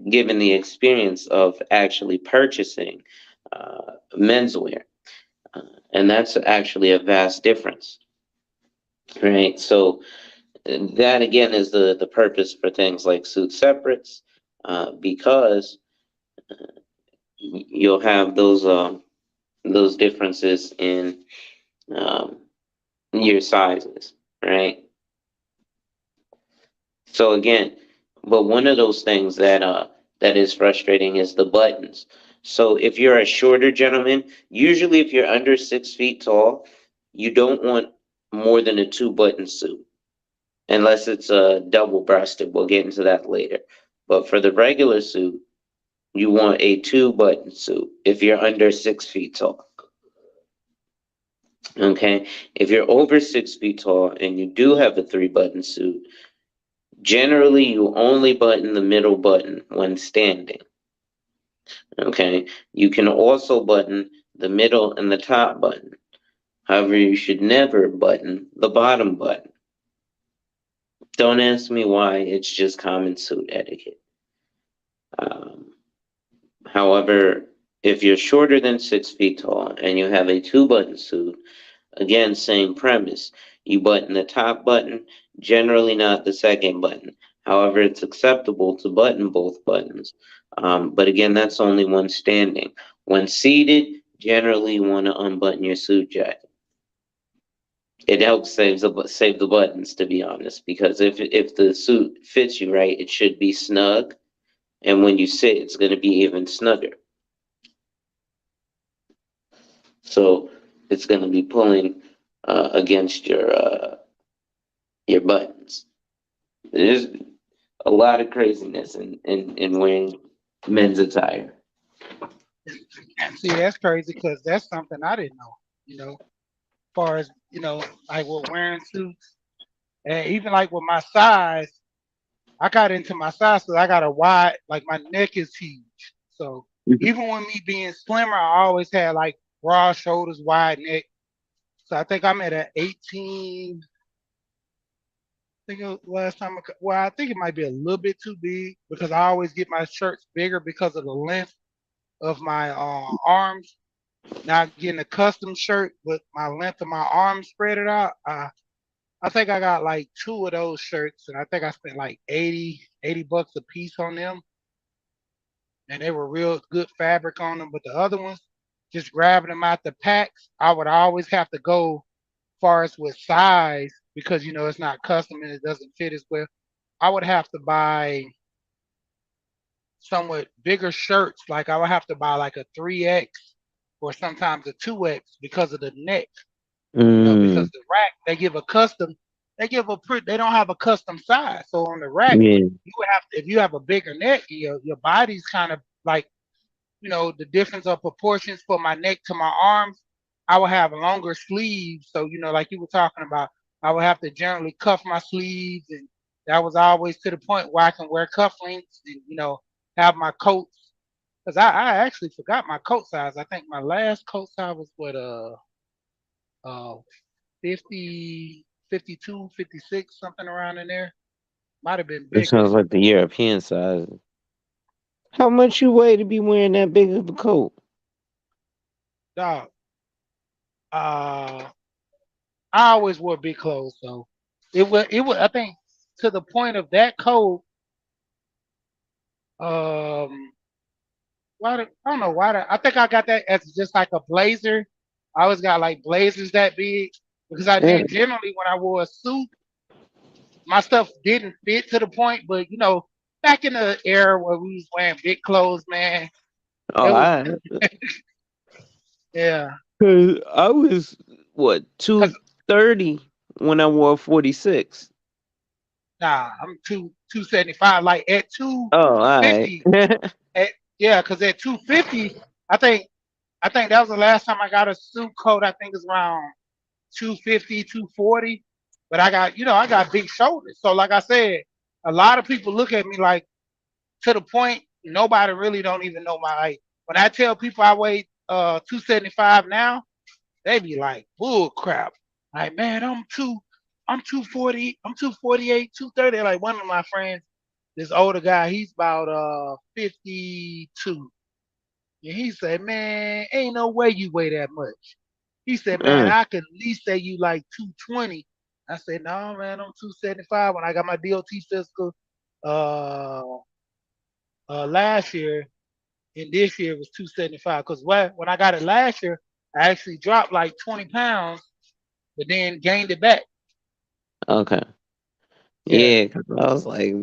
given the experience of actually purchasing menswear. And that's actually a vast difference, right? So that again is the purpose for things like suit separates, because you'll have those differences in um, your sizes, right? So again, but one of those things that is frustrating is the buttons. So if you're a shorter gentleman, usually if you're under 6 feet tall, you don't want more than a two-button suit, unless it's a double-breasted. We'll get into that later. But for the regular suit, you want a two-button suit if you're under 6 feet tall. Okay, if you're over 6 feet tall and you do have a three-button suit, generally, you only button the middle button when standing. Okay, you can also button the middle and the top button. However, you should never button the bottom button. Don't ask me why, it's just common suit etiquette. Um, However, if you're shorter than 6 feet tall and you have a two-button suit, again, same premise. You button the top button, generally not the second button. However, it's acceptable to button both buttons. But again, that's only when standing. When seated, generally you want to unbutton your suit jacket. It helps save the buttons, to be honest, because if the suit fits you right, it should be snug, and when you sit, it's going to be even snugger. So it's going to be pulling against your buttons. There's a lot of craziness in wearing men's attire. See, that's crazy because that's something I didn't know. You know, as far as like with wearing suits, and even like with my size, I got into my size because I got a wide, like my neck is huge. So even with me being slimmer, I always had like broad shoulders, wide neck. So I think I'm at an 18. I think last time, well, I think it might be a little bit too big because I always get my shirts bigger because of the length of my arms. Not getting a custom shirt, but my length of my arms spread it out. I think I got like two of those shirts, and I think I spent like 80 bucks a piece on them, and they were real good fabric on them. But the other ones, just grabbing them out the packs, I would always have to go far as with size because it's not custom and it doesn't fit as well. I would have to buy somewhat bigger shirts. Like I would have to buy like a 3X or sometimes a 2X because of the neck. Because Mm, the rack they don't have a custom size. So on the rack, yeah. you would have to, if you have a bigger neck, your body's kind of like the difference of proportions for my neck to my arms. I would have longer sleeves, so like you were talking about, I would have to generally cuff my sleeves, and that was always to the point where I can wear cufflinks and have my coats. Because I actually forgot my coat size. I think my last coat size was what uh 50, 52, 56, something around in there. Might have been It bigger. sounds like the European size. How much you weigh to be wearing that big of a coat? Dog. Uh, I always wore big clothes, so it was. I think to the point of that coat. I don't know why. I think I got that as just like a blazer. I always got like blazers that big because I Yeah. did generally when I wore a suit, my stuff didn't fit to the point. But back in the era where we was wearing big clothes, man, Oh, it was I yeah. 'cause I was what Cause 230 when I wore 46. nah, I'm 275. Like at two Oh, all right. fifty, at yeah, cause at 250, I think I think that was the last time I got a suit coat. I think it's around 250, 240. But I got big shoulders. So like I said, a lot of people look at me like to the point nobody really don't even know my height. When I tell people I weigh 275 now, they be like, bull crap. Like, man, I'm 240, I'm 248, 230. Like one of my friends, this older guy, he's about 52. And he said, man, ain't no way you weigh that much. He said, man, Mm, I could at least say you like 220. I said, no, man, I'm 275. When I got my DOT physical uh, last year, and this year was 275. Because when I got it last year, I actually dropped like 20 pounds, but then gained it back. okay. Yeah. Yeah, 'cause I was like,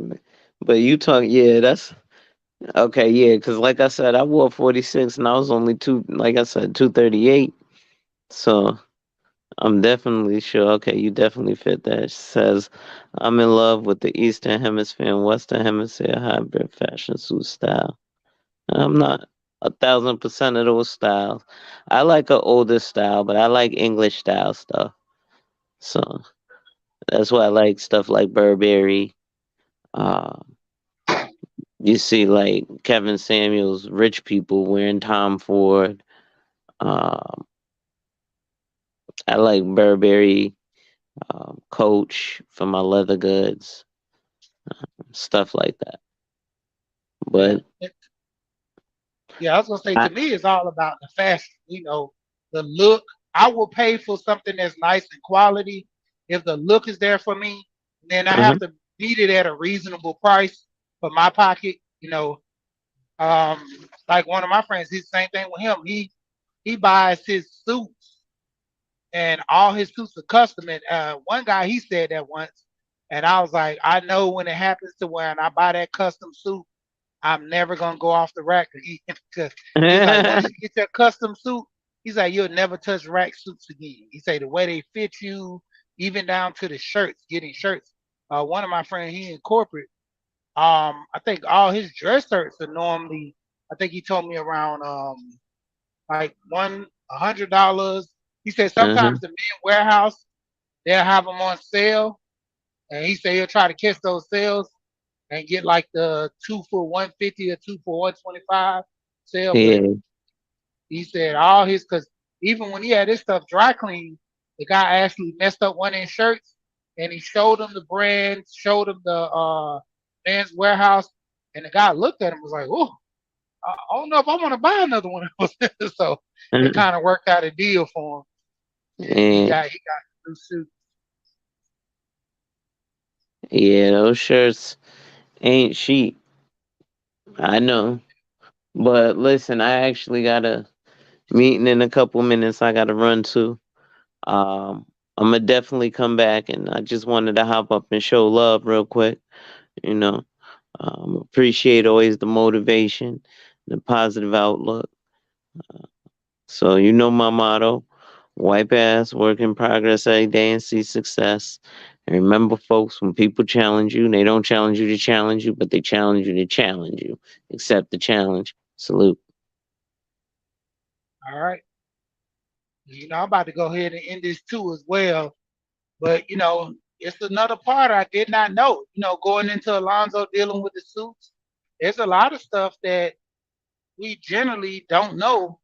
but you talk, yeah, that's okay. Yeah, because like I said, I wore 46 and I was only like I said, 238. So I'm definitely sure. Okay, you definitely fit that. She says, I'm in love with the Eastern Hemisphere and Western Hemisphere hybrid fashion suit style. I'm not 1,000% of those styles. I like an older style, but I like English style stuff. So that's why I like stuff like Burberry. Uh, you see, like Kevin Samuels, rich people wearing Tom Ford. Um, I like Burberry, Coach for my leather goods, stuff like that. Yeah. But Yeah, I was gonna say I, to me it's all about the fashion, the look. I will pay for something that's nice and quality if the look is there for me. Then I have mhm. to beat it at a reasonable price for my pocket. Um, like one of my friends, he's the same thing with him. He buys his suits and all his suits are custom. And one guy he said that once, and I was like, I know when it happens to when I buy that custom suit, I'm never gonna go off the rack. Because he's like, once you get your custom suit, he's like, you'll never touch rack suits again. He say the way they fit you, even down to the shirts, getting shirts. One of my friends, he in corporate. I think all his dress shirts are normally. I think he told me around like $100. He said sometimes Uh-huh. the men warehouse they'll have them on sale, and he said he'll try to catch those sales and get like the 2 for 150 or 2 for 125 sale. But Yeah. he said all his because even when he had his stuff dry cleaned, the guy actually messed up one of his shirts, and he showed him the brand, showed him the man's warehouse, and the guy looked at him and was like, "Oh, I don't know if I want to buy another one of those." So it Uh-huh. kind of worked out a deal for him, and he Yeah. got a new suit. Yeah, those shirts ain't cheap. I know. But listen, I actually got a meeting in a couple minutes I gotta run to. I'm gonna definitely come back, and I just wanted to hop up and show love real quick. You know, appreciate always the motivation, the positive outlook. So you know my motto: wipe ass, work in progress every day, and see success. And remember, folks, when people challenge you, they don't challenge you to challenge you, but they challenge you to challenge you. Accept the challenge. Salute. All right, I'm about to go ahead and end this too as well. But it's another part I did not know. Going into Alonzo dealing with the suits, there's a lot of stuff that we generally don't know,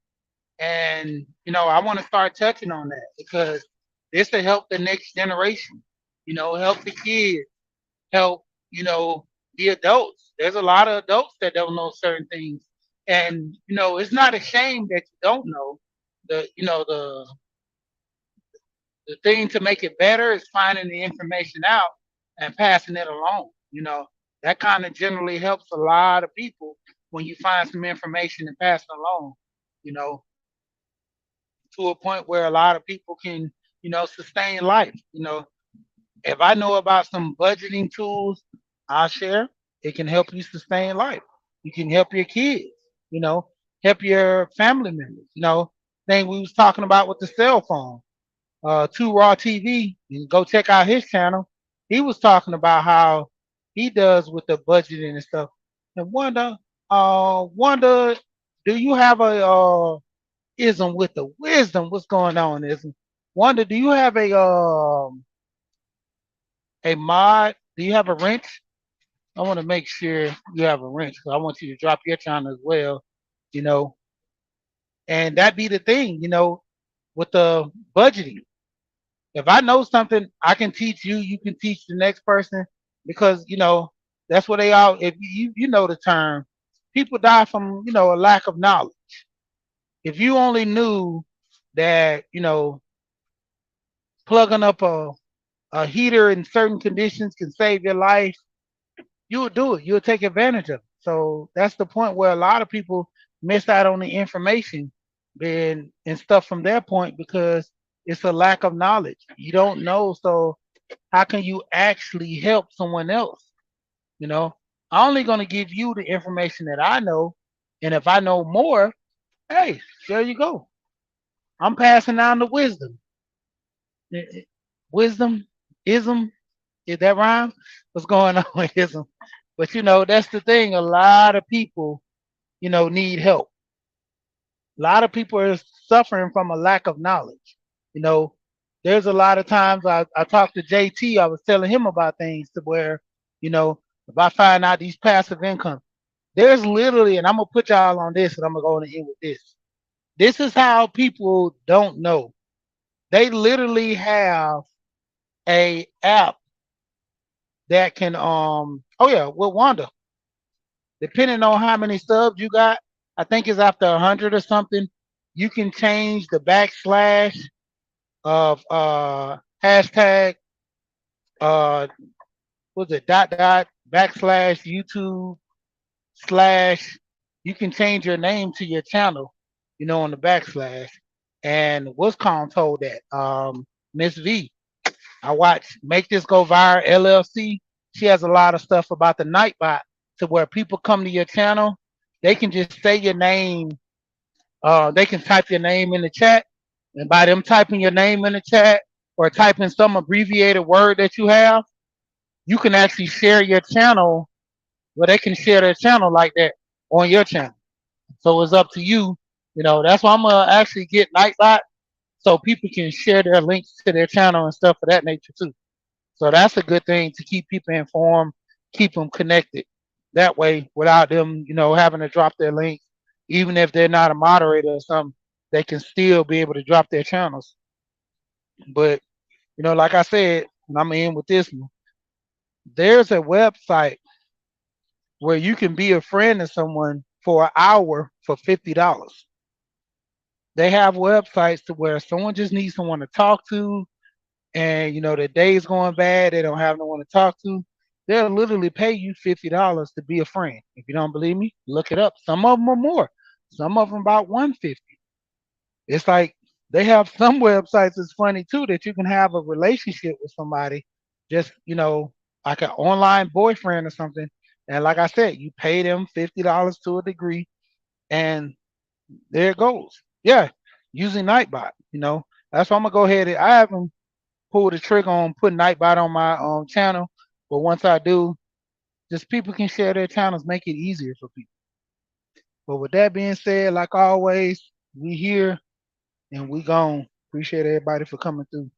and I want to start touching on that because this will help the next generation. Help the kids, help the adults. There's a lot of adults that don't know certain things, and it's not a shame that you don't know. The thing to make it better is finding the information out and passing it along. That kind of generally helps a lot of people when you find some information and pass it along. You know, to a point where a lot of people can sustain life. If I know about some budgeting tools, I'll share. It can help you sustain life. You can help your kids. You know, help your family members. Thing we was talking about with the cell phone. Two Raw TV. You can go check out his channel. He was talking about how he does with the budgeting and stuff. And wonder, do you have a ism with the wisdom? What's going on, ism? Wonder, do you have a mod? Do you have a wrench? I want to make sure you have a wrench because I want you to drop your channel as well. You know, and that be the thing. With the budgeting. If I know something, I can teach you. You can teach the next person because that's what they all. If you know the term, people die from a lack of knowledge. If you only knew that plugging up a heater in certain conditions can save your life, you would do it. You would take advantage of it. So that's the point where a lot of people miss out on the information and stuff from their point because it's a lack of knowledge. You don't know, so how can you actually help someone else? You know, I'm only going to give you the information that I know, and if I know more, hey, there you go. I'm passing down the wisdom. Wisdom, ism, is that rhyme? What's going on with ism? But that's the thing. A lot of people, need help. A lot of people are suffering from a lack of knowledge. You know, there's a lot of times I talked to JT, I was telling him about things to where, if I find out these passive income, there's literally, and I'm gonna put y'all on this and I'm gonna go on and end with this. This is how people don't know. They literally have a app that can oh yeah, with Wanda, depending on how many subs you got, I think it's after 100 or something, you can change the backslash of hashtag what's it dot backslash YouTube slash. You can change your name to your channel, on the backslash. And what's called told that Miss V. I watch Make This Go Viral LLC. She has a lot of stuff about the Nightbot to where people come to your channel, they can just say your name. They can type your name in the chat, and by them typing your name in the chat or typing some abbreviated word that you have, you can actually share your channel. Well, they can share their channel like that on your channel. So it's up to you. That's why I'm gonna actually get Nightbot so people can share their links to their channel and stuff of that nature too. So that's a good thing to keep people informed, keep them connected. That way, without them, having to drop their links, even if they're not a moderator or something, they can still be able to drop their channels. But like I said, and I'm in with this one, there's a website where you can be a friend of someone for an hour for $50. They have websites to where someone just needs someone to talk to, and the day's going bad, they don't have no one to talk to. They'll literally pay you $50 to be a friend. If you don't believe me, look it up. Some of them are more. Some of them about 150. It's like they have some websites. It's funny too that you can have a relationship with somebody, just like an online boyfriend or something. And like I said, you pay them $50 to a degree, and there it goes. Yeah, using Nightbot. That's why I'm gonna go ahead. I haven't pulled the trigger on putting Nightbot on my channel, but once I do, just people can share their channels, make it easier for people. But with that being said, like always, we here and we gone. Appreciate everybody for coming through.